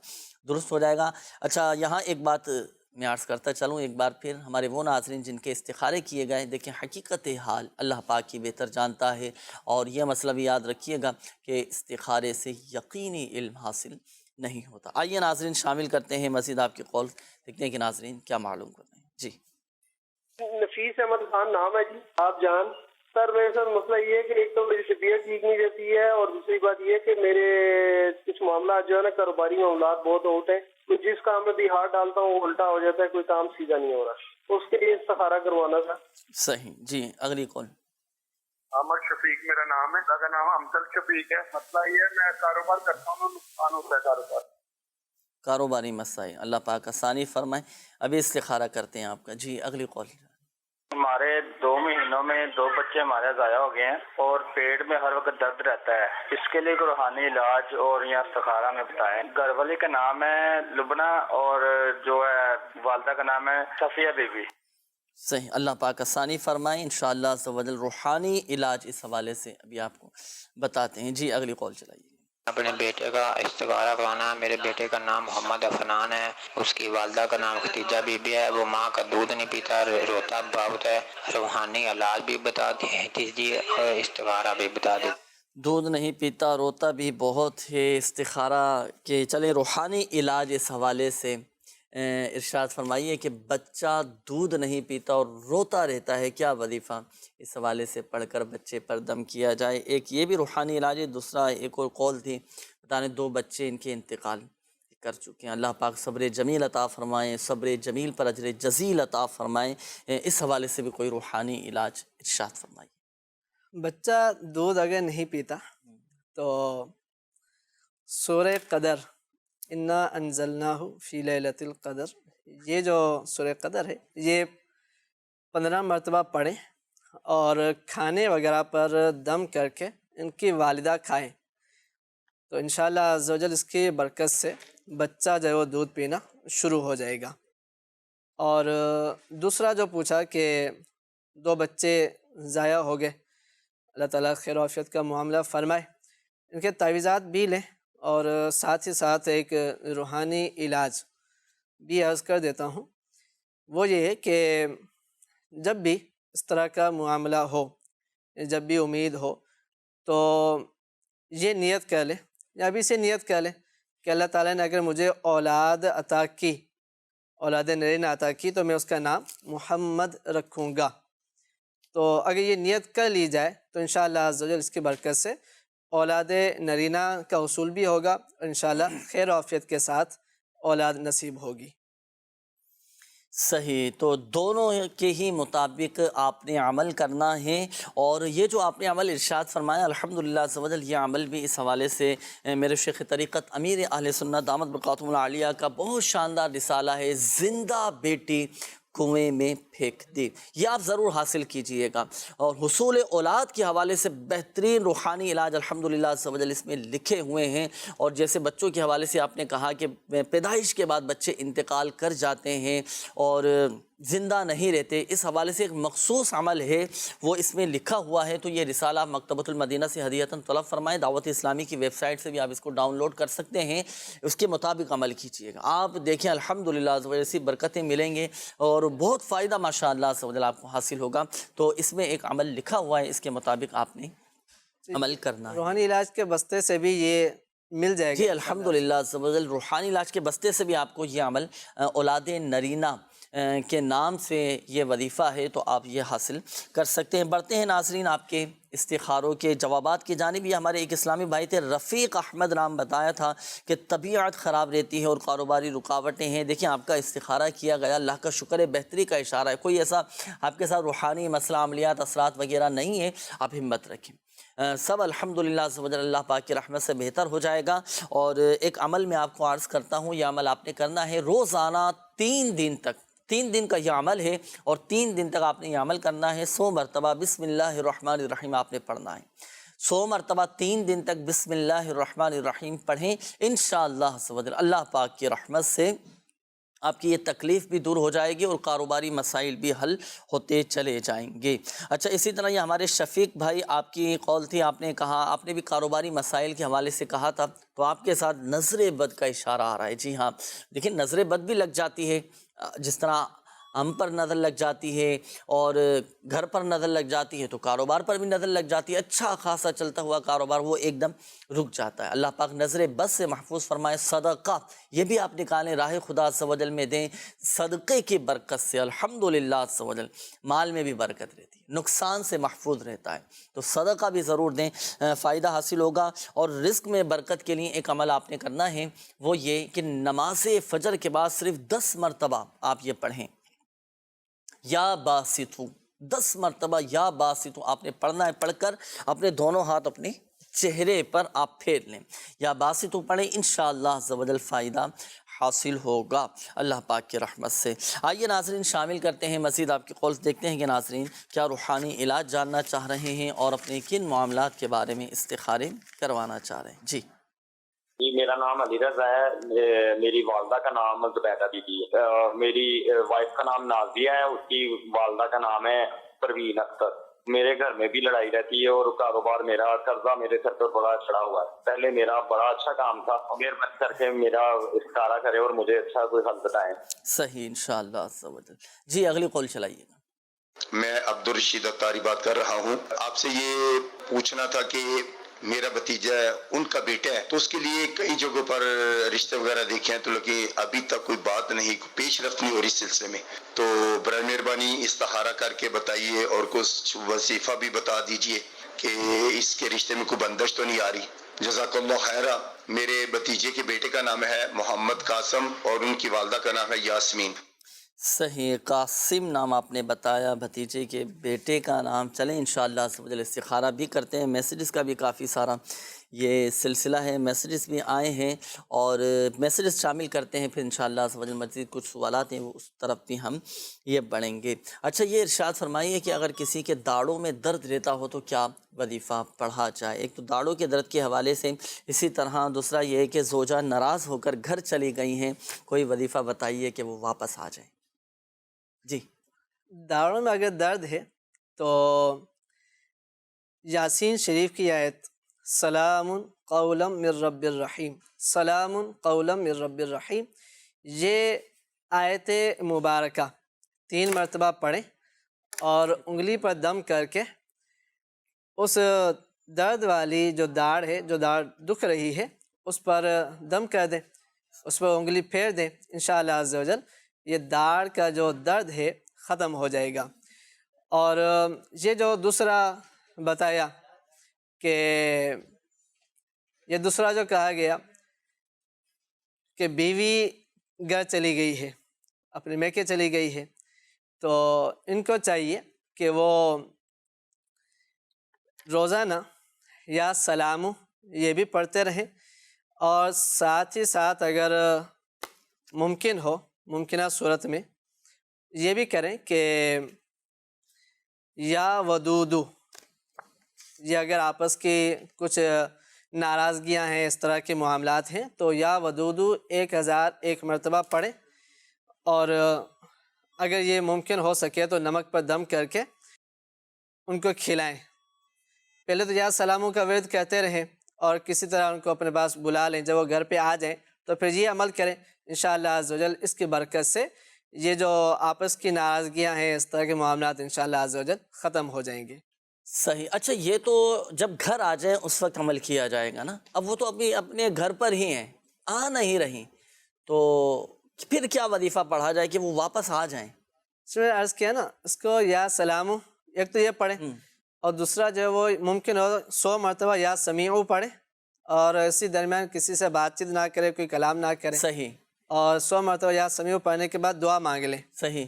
درست ہو جائے گا. اچھا یہاں ایک بات میں عرض کرتا چلوں ایک بار پھر، ہمارے وہ ناظرین جن کے استخارے کیے گئے، دیکھیں حقیقت حال اللہ پاک کی بہتر جانتا ہے. اور یہ مسئلہ بھی یاد رکھیے گا کہ استخارے سے یقینی علم حاصل نہیں ہوتا. آئیے ناظرین شامل کرتے ہیں مزید آپ کے قول، دیکھتے ہیں کہ ناظرین کیا معلوم کرتے ہیں. جی نفیس احمد خان نام ہے جی. آپ جان سر میرے ساتھ مسئلہ یہ ہے کہ ایک تو میری طبیعت ٹھیک نہیں رہتی ہے، اور دوسری بات یہ کہ میرے کچھ معاملات جو ہے نا کاروباری معاملات بہت ہوتے ہیں، جس کام میں بھی ہاتھ ڈالتا ہوں وہ الٹا ہو جاتا ہے، کوئی کام سیدھا نہیں ہو رہا. اس کے لیے استخارہ کروانا تھا. صحیح. جی اگلی کون؟ احمد شفیق میرا نام ہے، میرا نام امجد شفیق ہے. مسئلہ یہ ہے میں کاروبار کرتا ہوں، نقصان ہوتا ہے کاروباری مسائل. اللہ پاک آسانی فرمائے. ابھی استخارہ کرتے ہیں آپ کا. جی اگلی کال. ہمارے 2 مہینوں میں 2 بچے ہمارے ضائع ہو گئے ہیں اور پیٹ میں ہر وقت درد رہتا ہے. اس کے لیے کوئی روحانی علاج اور یا استخارہ میں بتائیں. گھر والی کا نام ہے لبنہ اور جو ہے والدہ کا نام ہے صفیہ بی بی. صحیح. اللہ پاک آسانی فرمائے. انشاءاللہ عز و جل روحانی علاج اس حوالے سے ابھی آپ کو بتاتے ہیں. جی اگلی کال چلائیے. اپنے بیٹے کا استخارہ کرانا. میرے بیٹے کا نام محمد افنان ہے، اس کی والدہ کا نام ختیجہ بی بی ہے. وہ ماں کا دودھ نہیں پیتا، روتا بہت ہے. روحانی علاج بھی بتا دیجیے اور استخارہ بھی بتا دیجیے. دودھ نہیں پیتا، روتا بھی بہت ہے، استخارہ کے چلیں روحانی علاج اس حوالے سے ارشاد فرمائیے کہ بچہ دودھ نہیں پیتا اور روتا رہتا ہے، کیا وظیفہ اس حوالے سے پڑھ کر بچے پر دم کیا جائے؟ ایک یہ بھی روحانی علاج ہے، دوسرا ایک اور قول تھی بتانے 2 بچے ان کے انتقال کر چکے ہیں، اللہ پاک صبر جمیل عطا فرمائیں، صبر جمیل پر اجر جزیل عطا فرمائیں، اس حوالے سے بھی کوئی روحانی علاج ارشاد فرمائیے۔ بچہ دودھ اگر نہیں پیتا تو سورہ قدر انا انزلناہ فی لیلۃ القدر، یہ جو سورہ قدر ہے یہ 15 مرتبہ پڑھیں اور کھانے وغیرہ پر دم کر کے ان کی والدہ کھائیں تو انشاءاللہ عز و جل اس کی برکت سے بچہ جو ہے وہ دودھ پینا شروع ہو جائے گا۔ اور دوسرا جو پوچھا کہ 2 بچے ضائع ہو گئے، اللہ تعالیٰ خیر و عافیت کا معاملہ فرمائے، ان کے تعویذات بھی لیں اور ساتھ ہی ساتھ ایک روحانی علاج بھی عرض کر دیتا ہوں، وہ یہ ہے کہ جب بھی اس طرح کا معاملہ ہو، جب بھی امید ہو تو یہ نیت کر لیں یا ابھی سے نیت کر لیں کہ اللہ تعالیٰ نے اگر مجھے اولاد عطا کی، اولاد نرینہ عطا کی، تو میں اس کا نام محمد رکھوں گا۔ تو اگر یہ نیت کر لی جائے تو انشاءاللہ عز و جل اس کی برکت سے اولاد نرینہ کا حصول بھی ہوگا اور انشاءاللہ خیر و عافیت کے ساتھ اولاد نصیب ہوگی۔ صحیح، تو دونوں کے ہی مطابق آپ نے عمل کرنا ہے، اور یہ جو آپ نے عمل ارشاد فرمایا الحمدللہ عز و جل، یہ عمل بھی اس حوالے سے میرے شیخ طریقت امیر اہل سنت دامت برکاتہم العالیہ کا بہت شاندار رسالہ ہے، زندہ بیٹی کنویں میں پھینک دی، یہ آپ ضرور حاصل کیجئے گا۔ اور حصول اولاد کے حوالے سے بہترین روحانی علاج الحمدللہ عز و جل اس میں لکھے ہوئے ہیں، اور جیسے بچوں کے حوالے سے آپ نے کہا کہ پیدائش کے بعد بچے انتقال کر جاتے ہیں اور زندہ نہیں رہتے، اس حوالے سے ایک مخصوص عمل ہے وہ اس میں لکھا ہوا ہے، تو یہ رسالہ مکتبۃ المدینہ سے ہدیۃً طلب فرمائیں، دعوت اسلامی کی ویب سائٹ سے بھی آپ اس کو ڈاؤن لوڈ کر سکتے ہیں، اس کے مطابق عمل کیجئے گا۔ آپ دیکھیں الحمدللہ عز و جل ایسی برکتیں ملیں گے اور بہت فائدہ ماشاءاللہ عز و جل آپ کو حاصل ہوگا، تو اس میں ایک عمل لکھا ہوا ہے، اس کے مطابق آپ نے عمل کرنا ہے۔ روحانی علاج کے بستے سے بھی یہ مل جائے گا جی الحمدللہ عز و جل، روحانی علاج کے بستے سے بھی آپ کو یہ عمل اولاد نرینہ کے نام سے یہ وظیفہ ہے، تو آپ یہ حاصل کر سکتے ہیں۔ بڑھتے ہیں ناظرین آپ کے استخاروں کے جوابات کی جانب۔ یہ ہمارے ایک اسلامی بھائی تھے رفیق احمد، نام بتایا تھا کہ طبیعت خراب رہتی ہے اور کاروباری رکاوٹیں ہیں۔ دیکھیں آپ کا استخارہ کیا گیا، اللہ کا شکر ہے، بہتری کا اشارہ ہے، کوئی ایسا آپ کے ساتھ روحانی مسئلہ، عملیات، اثرات وغیرہ نہیں ہے، آپ ہمت رکھیں، سب الحمدللہ عز و جل اللہ پاک کی رحمت سے بہتر ہو جائے گا۔ اور ایک عمل میں آپ کو عرض کرتا ہوں، یہ عمل آپ نے کرنا ہے روزانہ 3 دن تک، 3 دن کا یہ عمل ہے، اور 3 دن تک آپ نے یہ عمل کرنا ہے۔ 100 مرتبہ بسم اللہ الرحمن الرحیم آپ نے پڑھنا ہے، 100 مرتبہ 3 دن تک بسم اللہ الرحمن الرحیم پڑھیں، انشاءاللہ عز و جل اللہ پاک کی رحمت سے آپ کی یہ تکلیف بھی دور ہو جائے گی اور کاروباری مسائل بھی حل ہوتے چلے جائیں گے۔ اچھا، اسی طرح یہ ہمارے شفیق بھائی، آپ کی قول تھی، آپ نے کہا، آپ نے بھی کاروباری مسائل کے حوالے سے کہا تھا، تو آپ کے ساتھ نظر بد کا اشارہ آ رہا ہے۔ جی ہاں، دیکھیں نظر بد بھی لگ جاتی ہے، جس طرح ہم پر نظر لگ جاتی ہے اور گھر پر نظر لگ جاتی ہے، تو کاروبار پر بھی نظر لگ جاتی ہے، اچھا خاصا چلتا ہوا کاروبار وہ ایک دم رک جاتا ہے۔ اللہ پاک نظر بد سے محفوظ فرمائے۔ صدقہ یہ بھی آپ نکالیں، راہ خدا عز و جل میں دیں، صدقے کی برکت سے الحمدللہ عز و جل مال میں بھی برکت رہتی ہے، نقصان سے محفوظ رہتا ہے، تو صدقہ بھی ضرور دیں، فائدہ حاصل ہوگا۔ اور رزق میں برکت کے لیے ایک عمل آپ نے کرنا ہے، وہ یہ کہ نماز فجر کے بعد صرف 10 مرتبہ آپ یہ پڑھیں، یا باسطو، 10 مرتبہ یا باسطو آپ نے پڑھنا ہے، پڑھ کر اپنے دونوں ہاتھ اپنے چہرے پر آپ پھیر لیں، یا باسطو پڑھیں، انشاءاللہ عز و جل فائدہ حاصل ہوگا اللہ پاک کی رحمت سے۔ آئیے ناظرین شامل کرتے ہیں مزید آپ کے قول، دیکھتے ہیں کہ ناظرین کیا روحانی علاج جاننا چاہ رہے ہیں اور اپنے کن معاملات کے بارے میں استخارے کروانا چاہ رہے ہیں۔ جی میرا نام علی رضا ہے، میری والدہ کا نام زبیدہ بی بی ہے، میری وائف کا نام نازیہ ہے، اس کی والدہ کا نام ہے پروین اختر۔ میرے گھر میں بھی لڑائی رہتی ہے اور کاروبار میرا، قرضہ میرے سر پر بڑا چڑھا ہوا ہے۔ پہلے میرا بڑا اچھا کام تھا، مہربانی کر کے میرا استخارہ کرے اور مجھے اچھا کوئی حل بتائیں۔ صحیح، انشاءاللہ عز و جل۔ جی اگلی قول چلائیے گا۔ میں عبدالرشید اتاری بات کر رہا ہوں، آپ سے یہ پوچھنا تھا کہ میرا بھتیجا ہے، ان کا بیٹا ہے، تو اس کے لیے کئی جگہوں پر رشتے وغیرہ دیکھے ہیں، تو لیکن ابھی تک کوئی بات نہیں، کوئی پیش رفت نہیں ہو رہی اس سلسلے میں. تو برائے مہربانی استخارہ کر کے بتائیے اور کچھ وظیفہ بھی بتا دیجئے کہ اس کے رشتے میں کوئی بندش تو نہیں آ رہی. جزاک اللہ خیرہ. میرے بھتیجے کے بیٹے کا نام ہے محمد قاسم اور ان کی والدہ کا نام ہے یاسمین. صحیح، قاسم نام آپ نے بتایا، بھتیجے کے بیٹے کا نام. چلیں انشاءاللہ استخارہ بھی کرتے ہیں. میسیجز کا بھی کافی سارا یہ سلسلہ ہے، میسیجز بھی آئے ہیں اور میسیجز شامل کرتے ہیں، پھر انشاءاللہ مزید کچھ سوالات ہیں وہ اس طرف بھی ہم یہ بڑھیں گے. اچھا، یہ ارشاد فرمائیے کہ اگر کسی کے داڑوں میں درد رہتا ہو تو کیا وظیفہ پڑھا جائے؟ ایک تو داڑوں کے درد کے حوالے سے، اسی طرح دوسرا یہ ہے کہ زوجہ ناراض ہو کر گھر چلی گئی ہیں، کوئی وظیفہ بتائیے کہ وہ واپس آ جائیں. جی، داڑوں میں اگر درد ہے تو یاسین شریف کی آیت سلام قولا من رب الرحیم، سلام قولا من رب الرحیم، یہ آیت مبارکہ 3 مرتبہ پڑھیں اور انگلی پر دم کر کے اس درد والی جو داڑھ ہے، جو داڑھ دکھ رہی ہے، اس پر دم کر دیں، اس پر انگلی پھیر دیں. انشاءاللہ عز و جل یہ داڑھ کا جو درد ہے ختم ہو جائے گا. اور یہ جو دوسرا بتایا کہ یہ دوسرا جو کہا گیا کہ بیوی گھر چلی گئی ہے، اپنے میکے چلی گئی ہے، تو ان کو چاہیے کہ وہ روزانہ یا سلام یہ بھی پڑھتے رہیں، اور ساتھ ہی ساتھ اگر ممکن ہو، ممکنہ صورت میں یہ بھی کریں کہ یا ودودو، یہ اگر آپس کی کچھ ناراضگیاں ہیں، اس طرح کے معاملات ہیں، تو یا ودودو 1001 مرتبہ پڑھیں. اور اگر یہ ممکن ہو سکے تو نمک پر دم کر کے ان کو کھلائیں. پہلے تو یا سلاموں کا ورد کہتے رہیں اور کسی طرح ان کو اپنے پاس بلا لیں. جب وہ گھر پہ آ جائیں تو پھر یہ عمل کریں. انشاءاللہ عز و جل اس کی برکت سے یہ جو آپس کی ناراضگیاں ہیں، اس طرح کے معاملات انشاءاللہ عز و جل ختم ہو جائیں گے. صحیح. اچھا، یہ تو جب گھر آ جائیں اس وقت عمل کیا جائے گا نا. اب وہ تو ابھی اپنے گھر پر ہی ہیں، آ نہیں رہی، تو پھر کیا وظیفہ پڑھا جائے کہ وہ واپس آ جائیں؟ اس میں عرض کیا نا، اس کو یا سلامو ایک تو یہ پڑھیں، اور دوسرا جو ہے وہ ممکن ہو 100 مرتبہ یا سمیعو پڑھیں، اور اسی درمیان کسی سے بات چیت نہ کرے، کوئی کلام نہ کرے. صحیح. اور 100 مرتبہ یا سمیعو پڑھنے کے بعد دعا مانگ لیں. صحیح.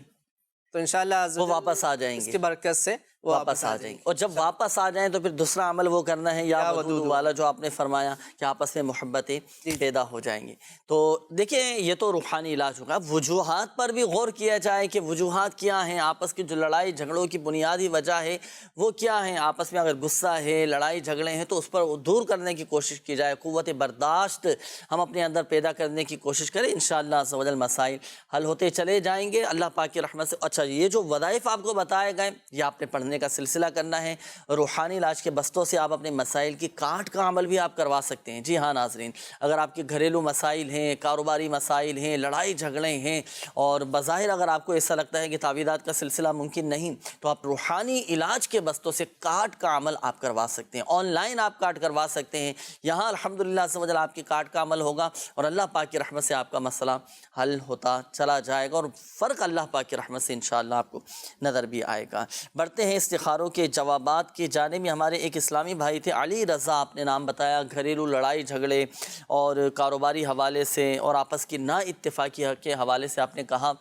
تو انشاءاللہ وہ واپس آ جائیں گے، اس کی برکت سے وہ واپس آ جائیں گے. اور جب واپس آ جائیں تو پھر دوسرا عمل وہ کرنا ہے یا ودود والا جو آپ نے فرمایا کہ آپس میں محبتیں پیدا ہو جائیں گی. تو دیکھیں یہ تو روحانی علاج ہوگا. وجوہات پر بھی غور کیا جائے کہ وجوہات کیا ہیں، آپس کی جو لڑائی جھگڑوں کی بنیادی وجہ ہے وہ کیا ہیں. آپس میں اگر غصہ ہے، لڑائی جھگڑے ہیں، تو اس پر دور کرنے کی کوشش کی جائے. قوت برداشت ہم اپنے اندر پیدا کرنے کی کوشش کریں. انشاءاللہ عز و جل مسائل حل ہوتے چلے جائیں گے اللہ پاک کی رحمت سے. اچھا، یہ جو وظائف آپ کو بتائے گئے یہ آپ نے پڑھنے کا سلسلہ کرنا ہے. روحانی علاج کے بستوں سے آپ اپنے مسائل کی کاٹ کا عمل بھی آپ کروا سکتے ہیں. جی ہاں ناظرین، اگر آپ کے گھریلو مسائل ہیں، کاروباری مسائل ہیں، لڑائی جھگڑے ہیں، اور بظاہر اگر آپ کو ایسا لگتا ہے کہ تعویذات کا سلسلہ ممکن نہیں، تو آپ روحانی علاج کے بستوں سے کاٹ کا عمل آپ کروا سکتے ہیں. آن لائن آپ کاٹ کروا سکتے ہیں. یہاں الحمدللہ عز و جل آپ کی کاٹ کا عمل ہوگا اور اللہ پاک کی رحمت سے آپ کا مسئلہ حل ہوتا چلا جائے گا، اور فرق اللہ پاک کی رحمت سے انشاءاللہ آپ کو نظر بھی آئے گا. بڑھتے ہیں استخاروں کے جوابات کی جانب میں. ہمارے ایک اسلامی بھائی تھے علی رضا، آپ نے نام بتایا. گھریلو لڑائی جھگڑے اور کاروباری حوالے سے اور آپس کی نا اتفاقی کے حوالے سے آپ نے کہا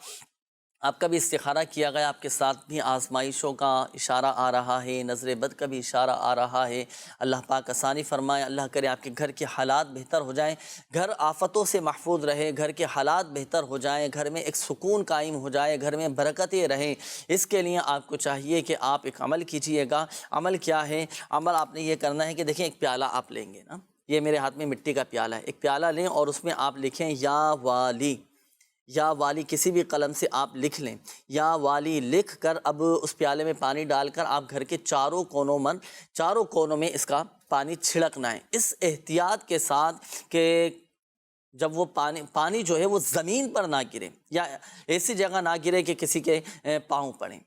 آپ کا بھی استخارہ کیا گیا، آپ کے ساتھ بھی آزمائشوں کا اشارہ آ رہا ہے، نظر بد کا بھی اشارہ آ رہا ہے. اللہ پاک آسانی فرمائے، اللہ کرے آپ کے گھر کے حالات بہتر ہو جائیں، گھر آفتوں سے محفوظ رہے، گھر کے حالات بہتر ہو جائیں، گھر میں ایک سکون قائم ہو جائے، گھر میں برکتیں رہیں. اس کے لیے آپ کو چاہیے کہ آپ ایک عمل کیجئے گا. عمل کیا ہے؟ عمل آپ نے یہ کرنا ہے کہ دیکھیں ایک پیالہ آپ لیں گے نا، یہ میرے ہاتھ میں مٹی کا پیالہ ہے، ایک پیالہ لیں اور اس میں آپ لکھیں یا والی. یا والی کسی بھی قلم سے آپ لکھ لیں. یا والی لکھ کر اب اس پیالے میں پانی ڈال کر آپ گھر کے چاروں کونوں میں اس کا پانی چھڑکنا ہے، اس احتیاط کے ساتھ کہ جب وہ پانی جو ہے وہ زمین پر نہ گرے یا ایسی جگہ نہ گرے کہ کسی کے پاؤں پڑیں.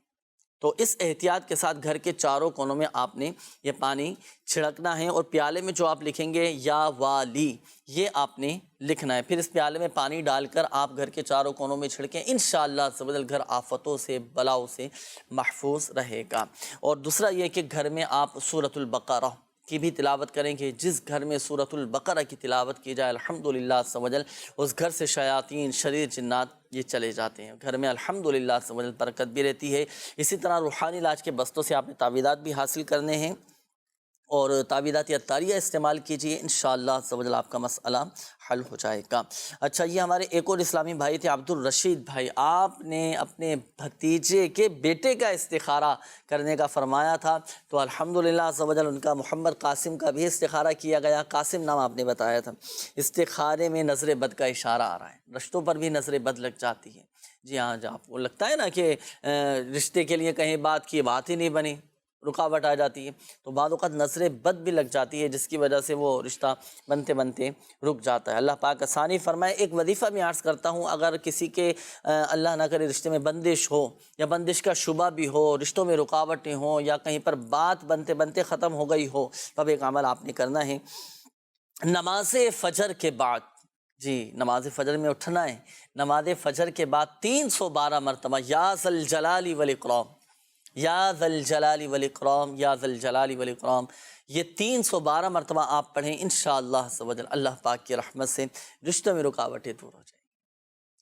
تو اس احتیاط کے ساتھ گھر کے چاروں کونوں میں آپ نے یہ پانی چھڑکنا ہے، اور پیالے میں جو آپ لکھیں گے یا والی، یہ آپ نے لکھنا ہے. پھر اس پیالے میں پانی ڈال کر آپ گھر کے چاروں کونوں میں چھڑکیں، انشاءاللہ عز و جل گھر آفتوں سے بلاؤں سے محفوظ رہے گا. اور دوسرا یہ کہ گھر میں آپ سورۃ البقرہ کی بھی تلاوت کریں گے. جس گھر میں سورۃ البقرہ کی تلاوت کی جائے الحمدللہ عز و جل اس گھر سے شیاطین شریر جنات یہ چلے جاتے ہیں. گھر میں الحمدللہ عز و جل برکت بھی رہتی ہے. اسی طرح روحانی علاج کے بستوں سے آپ نے تعویذات بھی حاصل کرنے ہیں، اور تعویذات عطاریہ استعمال کیجئے، انشاءاللہ عز و جل آپ کا مسئلہ حل ہو جائے گا. اچھا، یہ ہمارے ایک اور اسلامی بھائی تھے عبد الرشید بھائی، آپ نے اپنے بھتیجے کے بیٹے کا استخارہ کرنے کا فرمایا تھا، تو الحمدللہ عز و جل ان کا محمد قاسم کا بھی استخارہ کیا گیا. قاسم نام آپ نے بتایا تھا. استخارے میں نظر بد کا اشارہ آ رہا ہے، رشتوں پر بھی نظر بد لگ جاتی ہے. جی ہاں، جب آپ کو لگتا ہے نا کہ رشتے کے لیے کہیں بات ہی نہیں بنی، رکاوٹ آ جاتی ہے، تو بعض اوقات نظر بد بھی لگ جاتی ہے، جس کی وجہ سے وہ رشتہ بنتے بنتے رک جاتا ہے. اللہ پاک آسانی فرمائے. ایک وظیفہ میں عرض کرتا ہوں، اگر کسی کے اللہ نہ کرے رشتے میں بندش ہو یا بندش کا شبہ بھی ہو، رشتوں میں رکاوٹیں ہوں، یا کہیں پر بات بنتے بنتے ختم ہو گئی ہو، تب ایک عمل آپ نے کرنا ہے. نماز فجر کے بعد، جی نماز فجر میں اٹھنا ہے، نماز فجر کے بعد 312 مرتبہ یا ذا الجلال والاکرام، یا ذا الجلال والاکرام، یا ذا الجلال والاکرام، یہ 312 مرتبہ آپ پڑھیں. انشاءاللہ عز و جل اللہ پاک کی رحمت سے رشتوں میں رکاوٹیں دور ہو جائیں.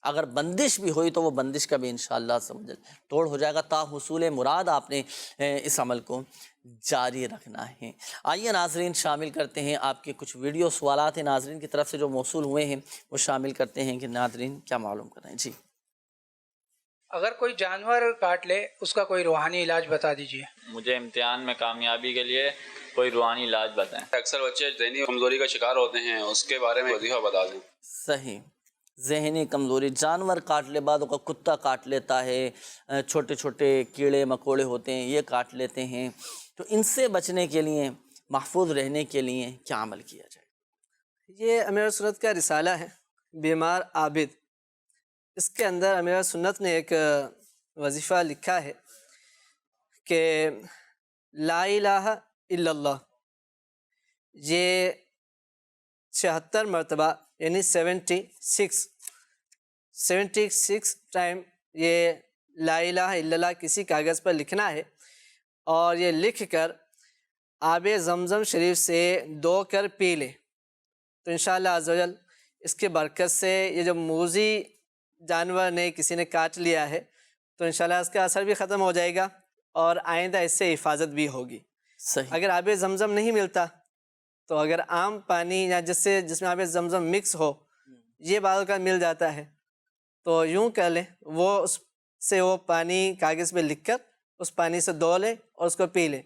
اگر بندش بھی ہوئی تو وہ بندش کا بھی انشاءاللہ عز و جل توڑ ہو جائے گا. تا حصول مراد آپ نے اس عمل کو جاری رکھنا ہے. آئیے ناظرین شامل کرتے ہیں آپ کے کچھ ویڈیو سوالات ہیں ناظرین کی طرف سے جو موصول ہوئے ہیں، وہ شامل کرتے ہیں کہ ناظرین کیا معلوم کریں. جی، اگر کوئی جانور کاٹ لے اس کا کوئی روحانی علاج بتا دیجیے. مجھے امتحان میں کامیابی کے لیے کوئی روحانی علاج بتائیں. اکثر بچے ذہنی کمزوری کا شکار ہوتے ہیں، اس کے بارے میں وظیفہ بتا دیں. صحیح. ذہنی کمزوری، جانور کاٹ لے، بعضوں کا کتا کاٹ لیتا ہے، چھوٹے چھوٹے کیڑے مکوڑے ہوتے ہیں یہ کاٹ لیتے ہیں، تو ان سے بچنے کے لیے، محفوظ رہنے کے لیے کیا عمل کیا جائے؟ یہ امیر سنت کا رسالہ ہے بیمار عابد، اس کے اندر امیر سنت نے ایک وظیفہ لکھا ہے کہ لا الہ الا اللہ، یہ 76 مرتبہ یعنی 76 ٹائم یہ لا الہ الا اللہ کسی کاغذ پر لکھنا ہے، اور یہ لکھ کر آب زمزم شریف سے دو کر پی لیں. تو انشاءاللہ عز و جل اس کے برکت سے یہ جو موذی جانور نے کسی نے کاٹ لیا ہے تو انشاءاللہ اس کا اثر بھی ختم ہو جائے گا، اور آئندہ اس سے حفاظت بھی ہوگی. صحیح. اگر آب زمزم نہیں ملتا تو اگر عام پانی یا جس میں آب زمزم مکس ہو، یہ بعض کا مل جاتا ہے، تو یوں کر لیں، وہ اس سے وہ پانی کاغذ پہ لکھ کر اس پانی سے دو لیں اور اس کو پی لیں،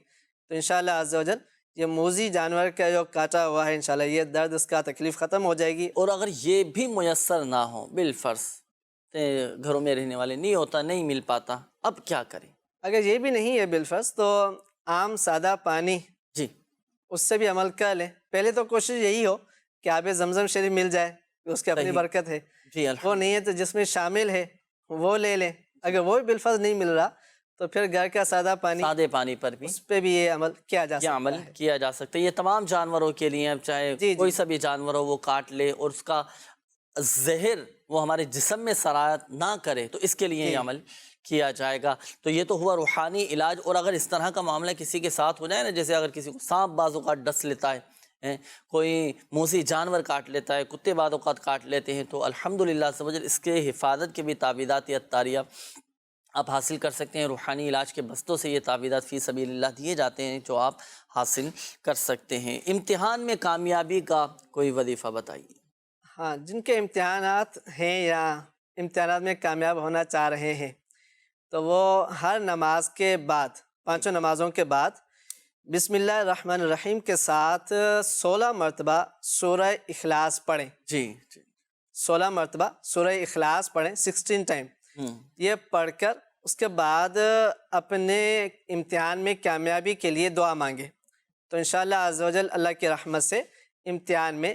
تو انشاءاللہ عز و جل یہ موذی جانور کا جو کاٹا ہوا ہے انشاءاللہ یہ درد اس کا تکلیف ختم ہو جائے گی. اور اگر یہ بھی میسر نہ ہو، بالفرض گھروں میں رہنے والے نہیں ہوتا، نہیں مل پاتا، اب کیا کریں؟ اگر یہ بھی نہیں ہے بالفرض تو عام سادہ پانی، جی اس سے بھی عمل کر لیں. پہلے تو کوشش یہی ہو کہ آب زمزم شریف مل جائے، اس کی اپنی برکت ہے. جی وہ نہیں ہے تو جس میں شامل ہے وہ لے لیں. اگر وہ بھی بالفرض نہیں مل رہا تو پھر گھر کا سادہ پانی پر بھی اس پہ بھی یہ عمل کیا جا سکتا ہے. یہ تمام جانوروں کے لیے، اب چاہے کوئی سا بھی جانور ہو وہ کاٹ لے اور اس کا زہر وہ ہمارے جسم میں سرایت نہ کرے، تو اس کے لیے یہ عمل کیا جائے گا. تو یہ تو ہوا روحانی علاج. اور اگر اس طرح کا معاملہ کسی کے ساتھ ہو جائے نا، جیسے اگر کسی کو سانپ بعض اوقات ڈس لیتا ہے، کوئی موذی جانور کاٹ لیتا ہے، کتے بعض اوقات کاٹ لیتے ہیں، تو الحمدللہ اس کے حفاظت کے بھی تعویذات عطاریہ آپ حاصل کر سکتے ہیں. روحانی علاج کے بستوں سے یہ تعویذات فی سبیل اللہ دیے جاتے ہیں جو آپ حاصل کر سکتے ہیں. امتحان میں کامیابی کا کوئی وظیفہ بتائیے. ہاں، جن کے امتحانات ہیں یا امتحانات میں کامیاب ہونا چاہ رہے ہیں تو وہ ہر نماز کے بعد، پانچوں نمازوں کے بعد بسم اللہ الرحمن الرحیم کے ساتھ 16 مرتبہ سورہ اخلاص پڑھیں. جی 16 مرتبہ سورہ اخلاص پڑھیں، 16 ٹائم. یہ پڑھ کر اس کے بعد اپنے امتحان میں کامیابی کے لیے دعا مانگے، تو انشاءاللہ عز و جل اللہ کی رحمت سے امتحان میں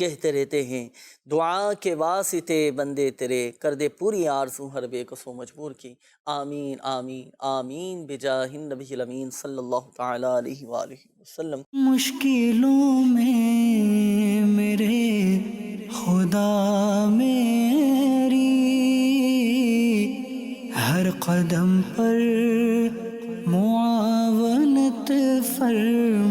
کہتے رہتے ہیں دعا کے واسطے بندے تیرے کر دے پوری آرزو ہر بے کسو مجبور کی آمین آمین آمین بجاہ النبی الامین صلی اللہ تعالی علیہ وآلہ وسلم۔ مشکلوں میں میرے خدا میری ہر قدم پر معاونت فرما